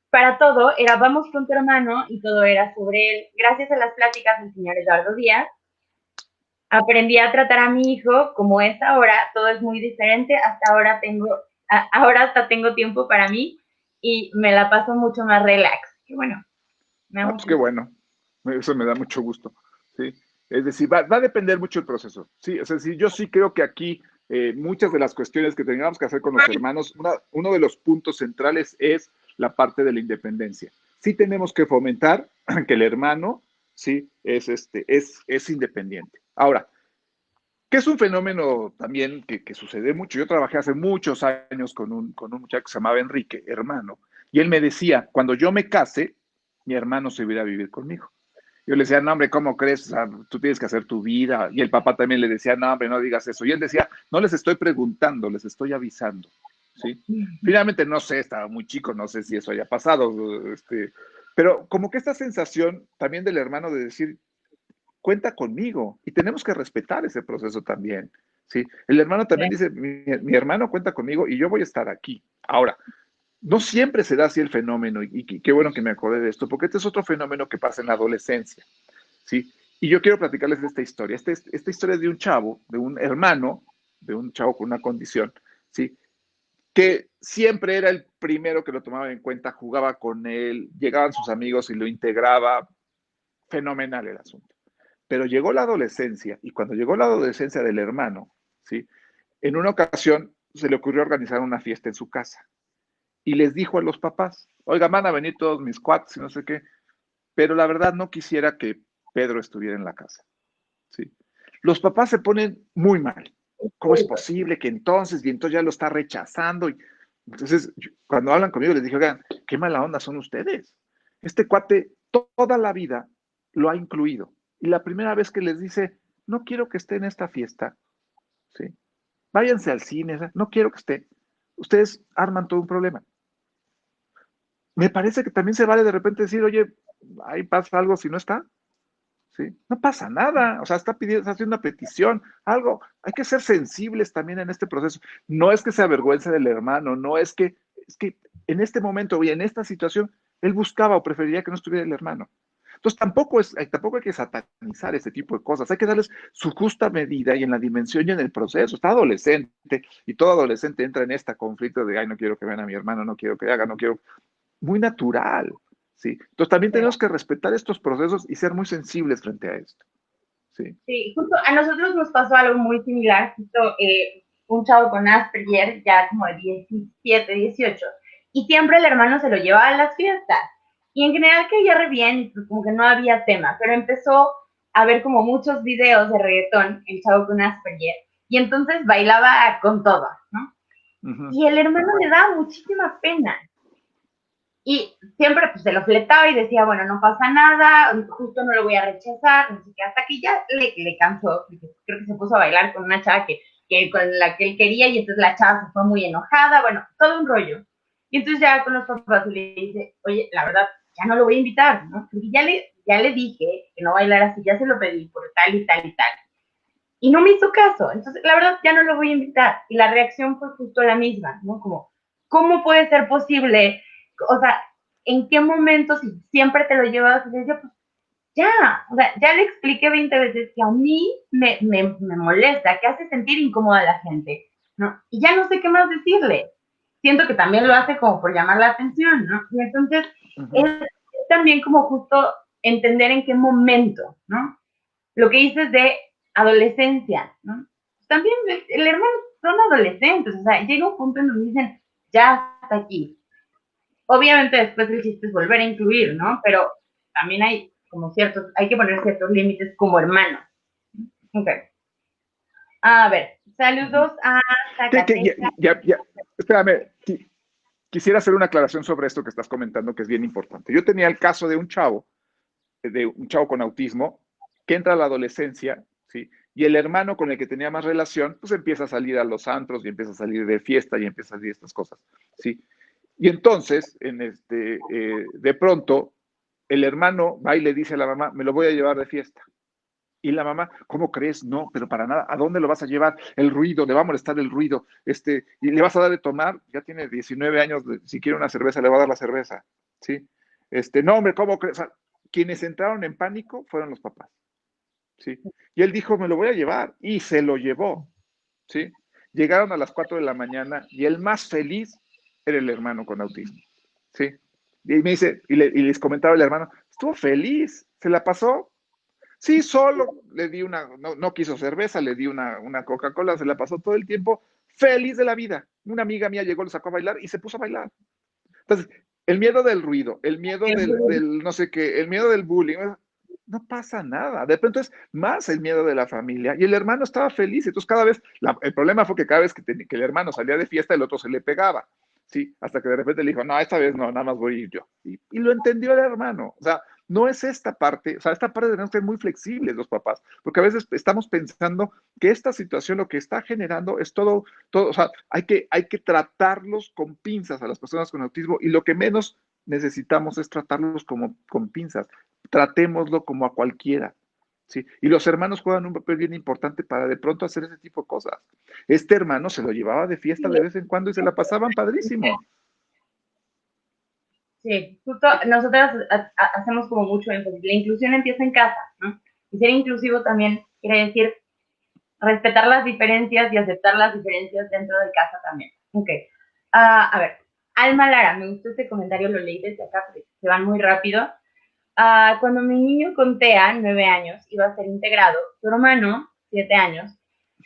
B: Para todo era vamos con tu hermano y todo era sobre él. Gracias a las pláticas del señor Eduardo Díaz, aprendí a tratar a mi hijo como es ahora, todo es muy diferente, ahora hasta tengo tiempo para mí y me la paso mucho más relax. Y bueno, me da
A: Ah, pues
B: mucho
A: qué
B: gusto.
A: bueno. Eso me da mucho gusto. ¿Sí? Es decir, va a depender mucho el proceso. Sí, o sea, sí, yo sí creo que aquí muchas de las cuestiones que tengamos que hacer con los hermanos, uno de los puntos centrales es la parte de la independencia. Sí tenemos que fomentar que el hermano, sí, es independiente. Ahora, que es un fenómeno también que sucede mucho. Yo trabajé hace muchos años con un muchacho que se llamaba Enrique, hermano, y él me decía, cuando yo me case, mi hermano se iba a vivir conmigo. Yo le decía, no, hombre, ¿cómo crees? O sea, tú tienes que hacer tu vida. Y el papá también le decía, no, hombre, no digas eso. Y él decía, no les estoy preguntando, les estoy avisando. ¿Sí? Finalmente, no sé, estaba muy chico, no sé si eso haya pasado. Pero como que esta sensación también del hermano de decir, cuenta conmigo y tenemos que respetar ese proceso también. ¿Sí? El hermano también dice, mi hermano cuenta conmigo y yo voy a estar aquí. Ahora, no siempre se da así el fenómeno y qué bueno que me acordé de esto, porque este es otro fenómeno que pasa en la adolescencia. ¿Sí? Y yo quiero platicarles de esta historia. Esta historia es de un chavo, de un hermano, de un chavo con una condición, ¿sí? Que siempre era el primero que lo tomaba en cuenta, jugaba con él, llegaban sus amigos y lo integraba. Fenomenal el asunto. Pero llegó la adolescencia, y cuando llegó la adolescencia del hermano, ¿sí? En una ocasión se le ocurrió organizar una fiesta en su casa y les dijo a los papás, oiga, van a venir todos mis cuates y no sé qué, pero la verdad no quisiera que Pedro estuviera en la casa, ¿sí? Los papás se ponen muy mal. ¿Cómo es posible que entonces, y entonces ya lo está rechazando? Y entonces, cuando hablan conmigo, les dije, oigan, qué mala onda son ustedes. Este cuate toda la vida lo ha incluido. Y la primera vez que les dice, no quiero que esté en esta fiesta, ¿sí? Váyanse al cine, no quiero que esté. Ustedes arman todo un problema. Me parece que también se vale de repente decir, oye, ahí pasa algo si no está, ¿sí? No pasa nada, o sea, está haciendo una petición, algo. Hay que ser sensibles también en este proceso. No es que se avergüence del hermano, no es que en este momento y en esta situación, él buscaba o preferiría que no estuviera el hermano. Entonces tampoco hay que satanizar ese tipo de cosas, hay que darles su justa medida y en la dimensión y en el proceso. Está adolescente y todo adolescente entra en este conflicto de, ay, no quiero que vean a mi hermano, no quiero que haga, no quiero, muy natural, ¿sí? Entonces también tenemos que respetar estos procesos y ser muy sensibles frente a esto, ¿sí?
B: Sí, justo a nosotros nos pasó algo muy similar, justo un chavo con Asperger, ya como de 17, 18, y siempre el hermano se lo llevaba a las fiestas. Y en general caía re bien, y pues como que no había tema, pero empezó a ver como muchos videos de reggaetón, el chavo con Asperger, y entonces bailaba con todo, ¿no? Y el hermano le daba muchísima pena. Y siempre pues se lo fletaba y decía, bueno, no pasa nada, justo no lo voy a rechazar, no sé qué, hasta que ya le cansó, creo que se puso a bailar con una chava que con la que él quería y entonces la chava se fue muy enojada, bueno, todo un rollo. Y entonces ya con los papás le dice, oye, la verdad, ya no lo voy a invitar, ¿no? Porque ya le dije que no bailara así, ya se lo pedí por tal y tal y tal. Y no me hizo caso, entonces la verdad ya no lo voy a invitar. Y la reacción fue justo la misma, ¿no? Como, ¿cómo puede ser posible? O sea, ¿en qué momento si siempre te lo llevas? Y yo, pues ya, o sea, ya le expliqué 20 veces que a mí me molesta, que hace sentir incómoda a la gente, ¿no? Y ya no sé qué más decirle. Siento que también lo hace como por llamar la atención, ¿no? Y entonces es también como justo entender en qué momento, ¿no? Lo que dices de adolescencia, ¿no? También el hermano son adolescentes, o sea, llega un punto en donde dicen, ya hasta aquí. Obviamente después el chiste es volver a incluir, ¿no? Pero también hay como ciertos, hay que poner ciertos límites como hermanos. Ok. A ver, saludos a Zacatecas.
A: Espérame, quisiera hacer una aclaración sobre esto que estás comentando, que es bien importante. Yo tenía el caso de un chavo con autismo, que entra a la adolescencia, ¿sí? Y el hermano con el que tenía más relación, pues empieza a salir a los antros y empieza a salir de fiesta y empieza a salir estas cosas, ¿sí? Y entonces, de pronto, el hermano va y le dice a la mamá, me lo voy a llevar de fiesta. Y la mamá, ¿cómo crees? No, pero para nada. ¿A dónde lo vas a llevar? El ruido, le va a molestar el ruido. Y le vas a dar de tomar, ya tiene 19 años, si quiere una cerveza, le va a dar la cerveza. ¿Sí? No, hombre, ¿cómo crees? O sea, quienes entraron en pánico fueron los papás. ¿Sí? Y él dijo, me lo voy a llevar. Y se lo llevó. ¿Sí? Llegaron a las 4 de la mañana y el más feliz era el hermano con autismo. ¿Sí? Y me dice, y les comentaba el hermano, estuvo feliz, se la pasó. Sí, solo le di no quiso cerveza, le di una Coca-Cola, se la pasó todo el tiempo feliz de la vida. Una amiga mía llegó, lo sacó a bailar y se puso a bailar. Entonces, el miedo del ruido, el miedo del no sé qué, el miedo del bullying, no pasa nada. De pronto es más el miedo de la familia. Y el hermano estaba feliz. Entonces, cada vez, el problema fue que cada vez que el hermano salía de fiesta, el otro se le pegaba. Sí, hasta que de repente le dijo, no, esta vez no, nada más voy a ir yo. Y lo entendió el hermano. O sea, no es esta parte, o sea, esta parte tenemos que ser muy flexibles los papás, porque a veces estamos pensando que esta situación lo que está generando es todo, o sea, hay que tratarlos con pinzas a las personas con autismo y lo que menos necesitamos es tratarlos como con pinzas, tratémoslo como a cualquiera. ¿Sí? Y los hermanos juegan un papel bien importante para de pronto hacer ese tipo de cosas. Este hermano se lo llevaba de fiesta de vez en cuando y se la pasaban padrísimo.
B: Sí, justo nosotras hacemos como mucho énfasis. La inclusión empieza en casa, ¿no? Y ser inclusivo también quiere decir respetar las diferencias y aceptar las diferencias dentro de casa también. Ok. A ver, Alma Lara, me gustó este comentario, lo leí desde acá, porque se van muy rápido. Cuando mi niño con TEA, 9 años, iba a ser integrado, su hermano, 7 años,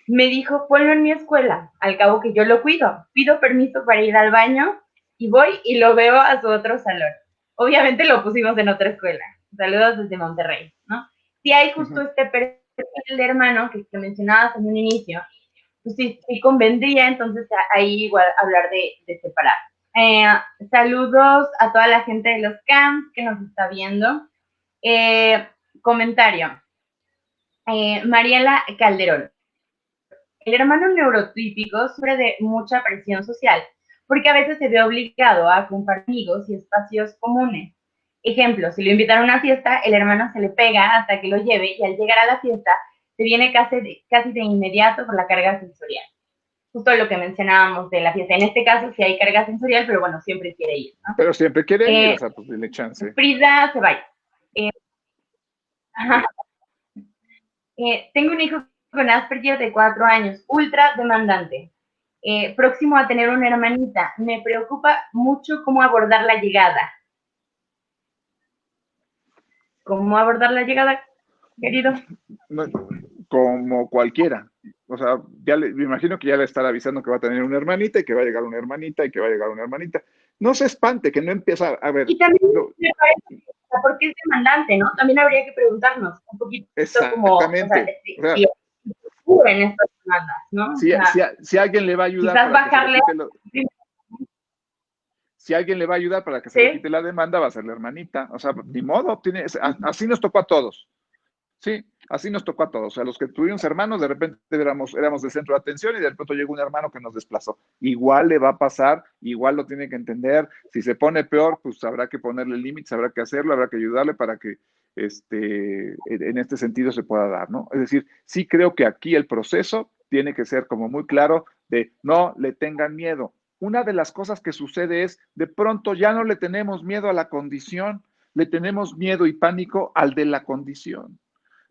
B: me dijo, ponlo en mi escuela, al cabo que yo lo cuido. Pido permiso para ir al baño y voy y lo veo a su otro salón. Obviamente lo pusimos en otra escuela. Saludos desde Monterrey, ¿no? Si hay justo este perfil de hermano que mencionabas en un inicio, pues sí convendría entonces ahí igual hablar de separar. Saludos a toda la gente de los camps que nos está viendo. Comentario. Mariela Calderón. El hermano neurotípico sufre de mucha presión social, porque a veces se ve obligado a compartir amigos y espacios comunes. Ejemplo, si lo invitan a una fiesta, el hermano se le pega hasta que lo lleve y al llegar a la fiesta se viene casi de inmediato por la carga sensorial. Justo lo que mencionábamos de la fiesta. En este caso sí hay carga sensorial, pero bueno, siempre quiere ir, ¿no?
A: Pero siempre quiere ir, o sea, pues dile chance.
B: Frida se va. Tengo un hijo con Asperger de 4 años, ultra demandante. Próximo a tener una hermanita. Me preocupa mucho cómo abordar la llegada. ¿Cómo abordar la llegada, querido?
A: Como cualquiera. O sea, me imagino que ya le estará avisando que va a tener una hermanita y que va a llegar una hermanita y que va a llegar una hermanita. No se espante, que no empieza a ver.
B: Y también me parece, porque es demandante, ¿no? También habría que preguntarnos un poquito como, o sea,
A: Exactamente. O sea,
B: si ocurren estas demandas, ¿no? O sea,
A: si alguien le va a ayudar
B: quizás
A: para que se le
B: bajarle.
A: quite si alguien le va a ayudar para que se le
B: ¿Sí?
A: quite la demanda, va a ser la hermanita. O sea, ni modo, así nos tocó a todos. Sí, así nos tocó a todos. O sea, los que tuvimos hermanos, de repente éramos de centro de atención y de repente llegó un hermano que nos desplazó. Igual le va a pasar, igual lo tiene que entender. Si se pone peor, pues habrá que ponerle límites, habrá que hacerlo, habrá que ayudarle para que en este sentido se pueda dar, ¿no? Es decir, sí creo que aquí el proceso tiene que ser como muy claro de no le tengan miedo. Una de las cosas que sucede es, de pronto ya no le tenemos miedo a la condición, le tenemos miedo y pánico al de la condición.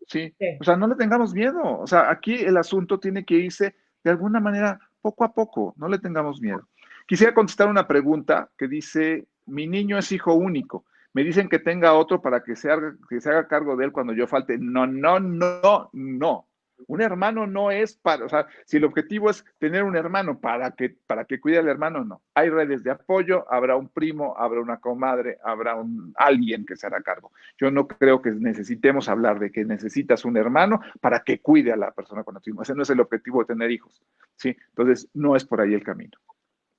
A: Sí,
B: Sí.
A: o sea, no le tengamos miedo. O sea, aquí el asunto tiene que irse de alguna manera poco a poco, no le tengamos miedo. Quisiera contestar una pregunta que dice, mi niño es hijo único. Me dicen que tenga otro para que se haga cargo de él cuando yo falte. No, no, no, no. Un hermano no es para, o sea, si el objetivo es tener un hermano para que cuide al hermano, no. Hay redes de apoyo, habrá un primo, habrá una comadre, habrá alguien que se hará cargo. Yo no creo que necesitemos hablar de que necesitas un hermano para que cuide a la persona con autismo. Ese no es el objetivo de tener hijos, ¿sí? Entonces, no es por ahí el camino,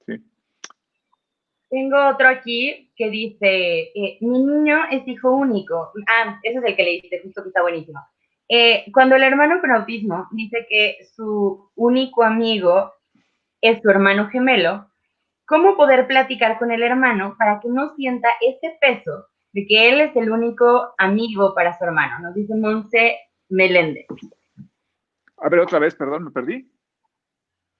A: ¿sí?
B: Tengo otro aquí que dice, mi niño es hijo único. Ah, ese es el que leíste, justo que está buenísimo. Cuando el hermano con autismo dice que su único amigo es su hermano gemelo, ¿cómo poder platicar con el hermano para que no sienta ese peso de que él es el único amigo para su hermano? Nos dice Monse Meléndez.
A: A ver, otra vez, perdón, me perdí.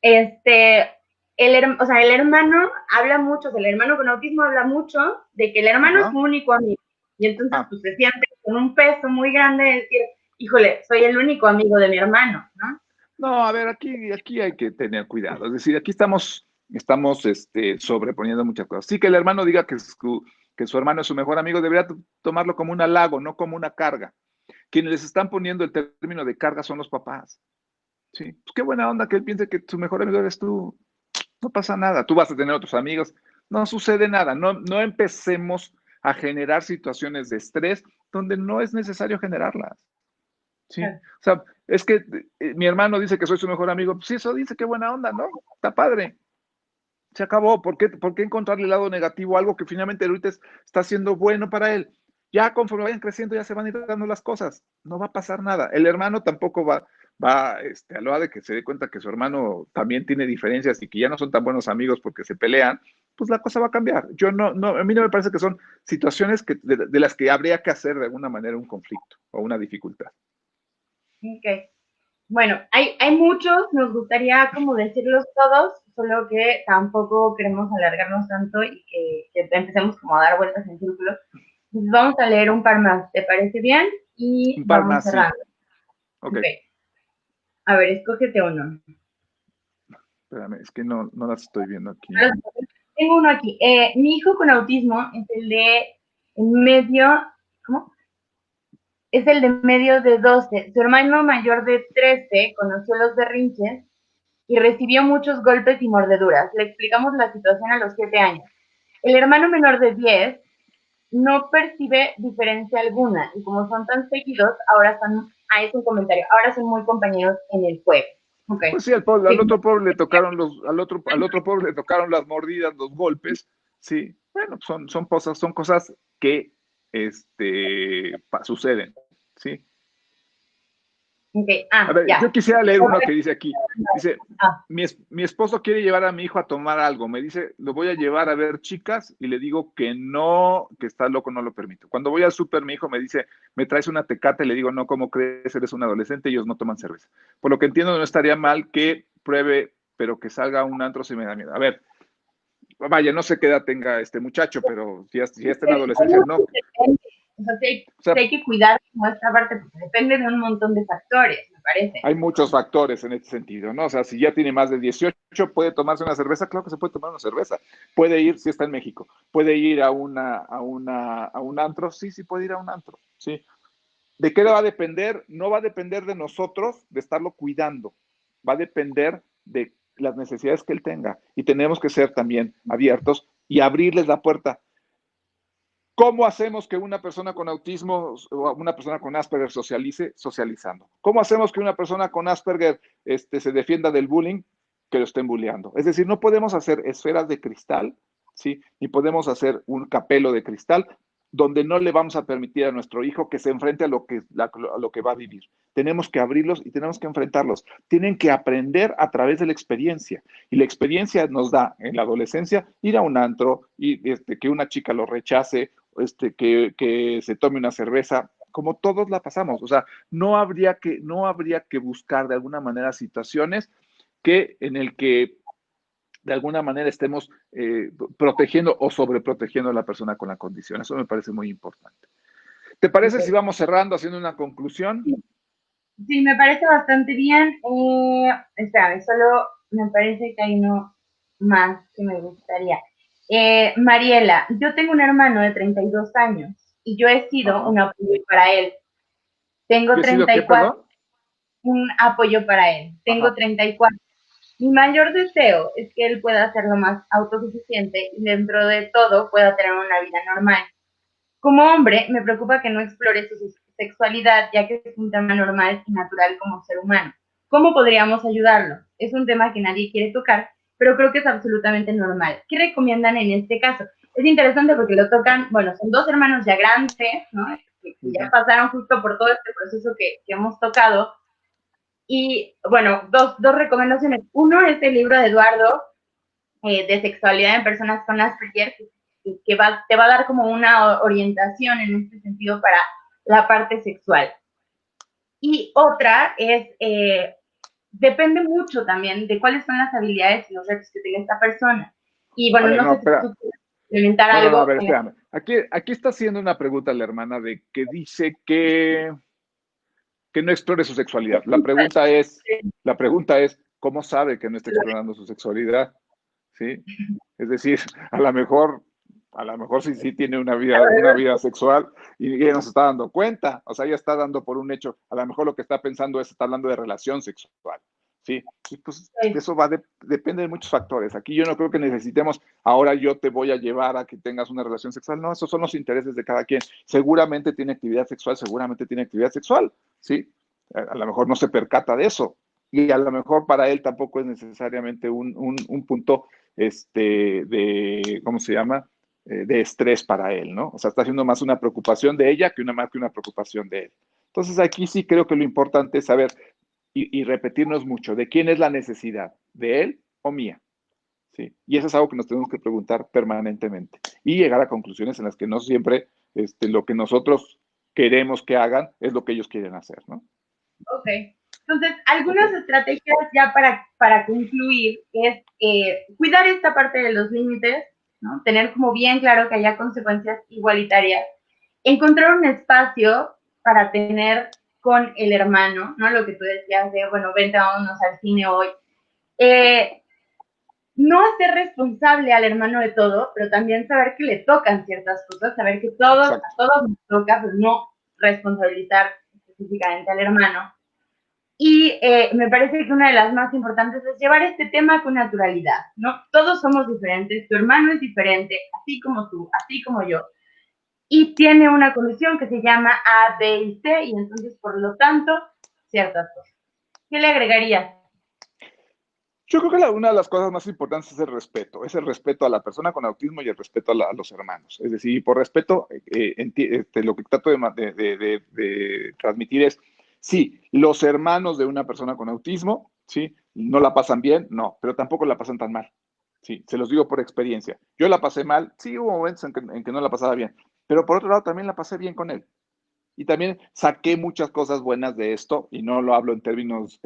B: O sea, el hermano habla mucho, el hermano con autismo habla mucho de que el hermano es su único amigo. Y entonces pues, se siente con un peso muy grande de decir, híjole, soy el único amigo de mi hermano, ¿no?
A: No, a ver, aquí hay que tener cuidado. Es decir, aquí estamos sobreponiendo muchas cosas. Sí, que el hermano diga que su hermano es su mejor amigo, debería tomarlo como un halago, no como una carga. Quienes les están poniendo el término de carga son los papás. Sí, pues qué buena onda que él piense que su mejor amigo eres tú. No pasa nada, tú vas a tener otros amigos, no sucede nada, no empecemos a generar situaciones de estrés donde no es necesario generarlas. ¿Sí? O sea, es que mi hermano dice que soy su mejor amigo, pues sí, eso dice, qué buena onda, ¿no? Está padre. Se acabó. ¿Por qué encontrarle el lado negativo a algo que finalmente ahorita está siendo bueno para él? Ya conforme vayan creciendo ya se van a ir dando las cosas. No va a pasar nada. El hermano tampoco va a lo de que se dé cuenta que su hermano también tiene diferencias y que ya no son tan buenos amigos porque se pelean, pues la cosa va a cambiar. A mí no me parece que son situaciones de las que habría que hacer de alguna manera un conflicto o una dificultad.
B: Ok. Bueno, hay muchos, nos gustaría como decirlos todos, solo que tampoco queremos alargarnos tanto y que empecemos como a dar vueltas en círculo. Entonces vamos a leer un par más, ¿te parece bien? Y
A: Un par
B: vamos
A: más, sí.
B: cerrando.
A: Ok.
B: Ok. A ver, escógete uno.
A: Espérame, es que no las estoy viendo aquí.
B: Tengo uno aquí. Mi hijo con autismo es el de en medio, ¿cómo? Es el de medio de 12. Su hermano mayor de 13 conoció los berrinches y recibió muchos golpes y mordeduras. Le explicamos la situación a los 7 años. El hermano menor de 10 no percibe diferencia alguna y como son tan seguidos, ahora son, es un comentario, ahora son muy compañeros en el juego. Okay.
A: Pues sí, al otro pobre le tocaron al otro pobre le tocaron las mordidas, los golpes. Sí, bueno, son cosas que suceden, ¿sí?
B: Okay.
A: A ver,
B: Ya.
A: yo quisiera leer uno que dice aquí. Dice,
B: Ah,
A: mi esposo quiere llevar a mi hijo a tomar algo. Me dice, lo voy a llevar a ver chicas y le digo que no, que está loco, no lo permito. Cuando voy al súper, mi hijo me dice, me traes una Tecate, le digo, no, ¿cómo crees? Eres un adolescente, ellos no toman cerveza. Por lo que entiendo, no estaría mal que pruebe, pero que salga a un antro si me da miedo. A ver, vaya, no sé qué edad tenga este muchacho, pero si ya está en adolescencia, no.
B: O sea,
A: O sea,
B: sí hay que cuidar como esta parte, porque depende de un montón de factores, me parece.
A: hay muchos factores en este sentido, ¿no? O sea, si ya tiene más de 18, puede tomarse una cerveza, claro que se puede tomar una cerveza. Puede ir, si está en México, puede ir a un antro, sí, sí puede ir a un antro, sí. ¿De qué va a depender? No va a depender de nosotros de estarlo cuidando, va a depender de las necesidades que él tenga. Y tenemos que ser también abiertos y abrirles la puerta. ¿Cómo hacemos que una persona con autismo o una persona con Asperger socialice? Socializando. ¿Cómo hacemos que una persona con Asperger se defienda del bullying? Que lo estén bulleando. Es decir, no podemos hacer esferas de cristal, ¿sí? Ni podemos hacer un capelo de cristal donde no le vamos a permitir a nuestro hijo que se enfrente a lo que va a vivir. Tenemos que abrirlos y tenemos que enfrentarlos. Tienen que aprender a través de la experiencia. Y la experiencia nos da en la adolescencia ir a un antro y que una chica lo rechace, que se tome una cerveza, como todos la pasamos. O sea, no habría que buscar de alguna manera situaciones en el que de alguna manera estemos protegiendo o sobreprotegiendo a la persona con la condición. Eso me parece muy importante. ¿Te parece si
B: Okay.
A: vamos cerrando haciendo una conclusión?
B: Sí, me parece bastante bien. Espérame, solo me parece que hay uno más que me gustaría. Mariela, yo tengo un hermano de 32 años y yo he sido
A: Ajá.
B: un apoyo para él. Tengo
A: ¿Qué ha sido qué,
B: 34,
A: perdón?
B: un apoyo para él. Tengo
A: Ajá.
B: 34. Mi mayor deseo es que él pueda ser lo más autosuficiente y dentro de todo pueda tener una vida normal. Como hombre, me preocupa que no explore su sexualidad, ya que es un tema normal y natural como ser humano. ¿Cómo podríamos ayudarlo? Es un tema que nadie quiere tocar, pero creo que es absolutamente normal. ¿Qué recomiendan en este caso? Es interesante porque lo tocan, bueno, son dos hermanos ya grandes, ¿no? Que ya
A: Uh-huh.
B: pasaron justo por todo este proceso que hemos tocado. Y bueno, dos recomendaciones. Uno es el libro de Eduardo, de sexualidad en personas con Asperger, te va a dar como una orientación en este sentido para la parte sexual. Y otra es, depende mucho también de cuáles son las habilidades y los retos que tenga esta persona. Y
A: A
B: bueno,
A: ver,
B: no
A: no,
B: sé si
A: espera.
B: tú quieres implementar
A: No, a
B: algo.
A: ver, espérame. Aquí está haciendo una pregunta la hermana de que dice que no explore su sexualidad. La pregunta es, ¿cómo sabe que no está explorando su sexualidad? ¿Sí? Es decir, a lo mejor, a lo mejor sí, sí tiene una vida sexual y ella no se está dando cuenta. O sea, ella está dando por un hecho. A lo mejor lo que está pensando es, está hablando de relación sexual. ¿Sí? Y pues eso depende de muchos factores. Aquí yo no creo que necesitemos, ahora yo te voy a llevar a que tengas una relación sexual. No, esos son los intereses de cada quien. Seguramente tiene actividad sexual, seguramente tiene actividad sexual. ¿Sí? A lo mejor no se percata de eso. Y a lo mejor para él tampoco es necesariamente un punto ¿cómo se llama? De estrés para él, ¿no? O sea, está siendo más una preocupación de ella más que una preocupación de él. Entonces aquí sí creo que lo importante es saber y repetirnos mucho de quién es la necesidad, de él o mía. ¿Sí? Y eso es algo que nos tenemos que preguntar permanentemente y llegar a conclusiones en las que no siempre lo que nosotros queremos que hagan es lo que ellos quieren hacer, ¿no?
B: Ok. Entonces,
A: Ok.
B: algunas estrategias ya para concluir es cuidar esta parte de los límites, ¿no? Tener como bien claro que haya consecuencias igualitarias, encontrar un espacio para tener con el hermano, ¿no? Lo que tú decías de, bueno, vente, vámonos al cine hoy. Eh, no hacer responsable al hermano de todo, pero también saber que le tocan ciertas cosas, saber que a
A: Exacto.
B: todos nos toca, pues no responsabilizar específicamente al hermano. Y me parece que una de las más importantes es llevar este tema con naturalidad, ¿no? Todos somos diferentes, tu hermano es diferente, así como tú, así como yo, y tiene una condición que se llama A, B y C, y entonces, por lo tanto, ciertas cosas. ¿Qué le agregarías?
A: Yo creo que una de las cosas más importantes es el respeto a la persona con autismo y el respeto a los hermanos. Es decir, por respeto, lo que trato de transmitir es, sí, los hermanos de una persona con autismo, sí, no la pasan bien, no, pero tampoco la pasan tan mal. Sí, se los digo por experiencia. Yo la pasé mal, sí, hubo momentos en que no la pasaba bien, pero por otro lado también la pasé bien con él. Y también saqué muchas cosas buenas de esto, y no lo hablo en términos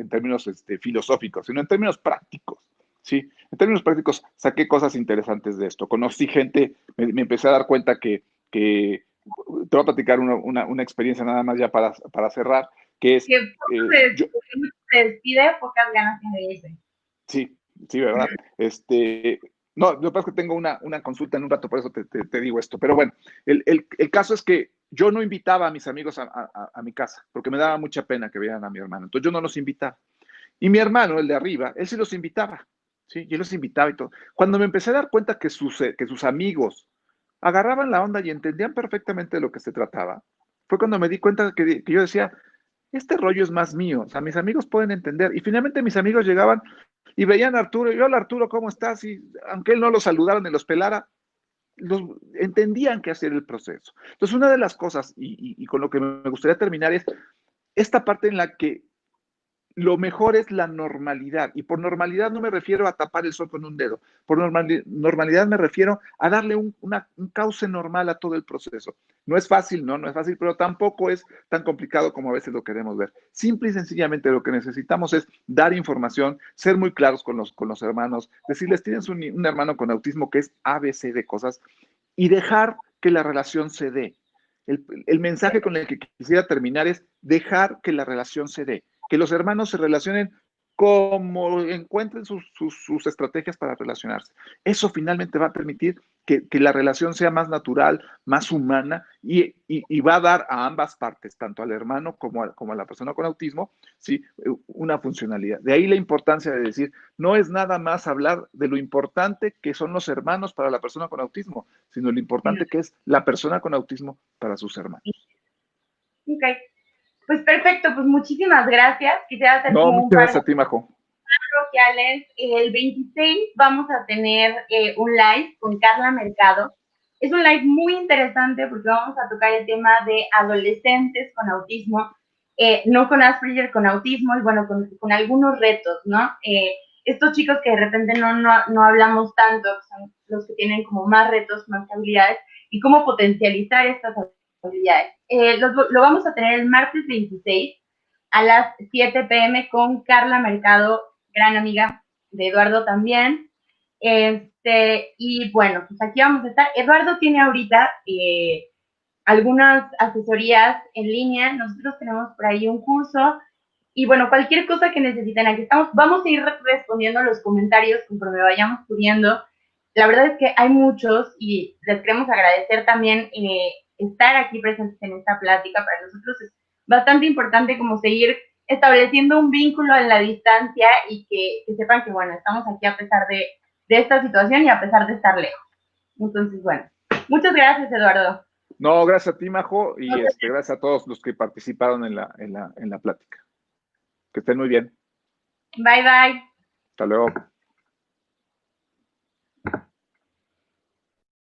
A: filosóficos, sino en términos prácticos. ¿Sí? En términos prácticos, saqué cosas interesantes de esto. Conocí gente, me empecé a dar cuenta que te voy a platicar una experiencia nada más ya para cerrar, que es...
B: Que se despide, pocas ganas tiene de irse.
A: Sí, sí, ¿verdad? No, lo que pasa es que tengo una consulta en un rato, por eso te digo esto. Pero bueno, el caso es que yo no invitaba a mis amigos a mi casa, porque me daba mucha pena que vieran a mi hermano. Entonces yo no los invitaba. Y mi hermano, el de arriba, él sí los invitaba. Sí, yo los invitaba y todo. Cuando me empecé a dar cuenta que sus amigos agarraban la onda y entendían perfectamente de lo que se trataba, fue cuando me di cuenta que yo decía, este rollo es más mío, o sea, mis amigos pueden entender. Y finalmente mis amigos llegaban y veían a Arturo, y hola Arturo, ¿cómo estás? Y aunque él no los saludara ni los pelara, entendían que hacer el proceso. Entonces, una de las cosas, y con lo que me gustaría terminar, es esta parte en la que lo mejor es la normalidad. Y por normalidad no me refiero a tapar el sol con un dedo. Por normalidad me refiero a darle un cauce normal a todo el proceso. No es fácil, no es fácil, pero tampoco es tan complicado como a veces lo queremos ver. Simple y sencillamente lo que necesitamos es dar información, ser muy claros con los hermanos, decirles, tienes un hermano con autismo que es ABC de cosas y dejar que la relación se dé. El mensaje con el que quisiera terminar es dejar que la relación se dé, que los hermanos se relacionen como encuentren sus estrategias para relacionarse. Eso finalmente va a permitir que la relación sea más natural, más humana y va a dar a ambas partes, tanto al hermano como a la persona con autismo, ¿sí? Una funcionalidad. De ahí la importancia de decir, no es nada más hablar de lo importante que son los hermanos para la persona con autismo, sino lo importante que es la persona con autismo para sus hermanos.
B: Ok, pues perfecto, pues muchísimas gracias. Quisiera hacer
A: No,
B: como
A: muchas
B: un par de
A: gracias a ti, Majo.
B: parroquiales. El 26 vamos a tener un live con Carla Mercado. Es un live muy interesante porque vamos a tocar el tema de adolescentes con autismo, no con Asperger, con autismo y bueno, con algunos retos, ¿no? Estos chicos que de repente no hablamos tanto, son los que tienen como más retos, más habilidades, y cómo potencializar estas habilidades. Lo vamos a tener el martes 26 a las 7 p.m. con Carla Mercado, gran amiga de Eduardo también. Y bueno, pues aquí vamos a estar. Eduardo tiene ahorita algunas asesorías en línea. Nosotros tenemos por ahí un curso. Y bueno, cualquier cosa que necesiten, aquí estamos. Vamos a ir respondiendo los comentarios conforme vayamos subiendo. La verdad es que hay muchos y les queremos agradecer también estar aquí presentes en esta plática. Para nosotros es bastante importante como seguir estableciendo un vínculo en la distancia y que sepan que, bueno, estamos aquí a pesar de esta situación y a pesar de estar lejos. Entonces, bueno, muchas gracias, Eduardo.
A: No, gracias a ti, Majo, y gracias a todos los que participaron en la plática. Que estén muy bien.
B: Bye, bye.
A: Hasta luego.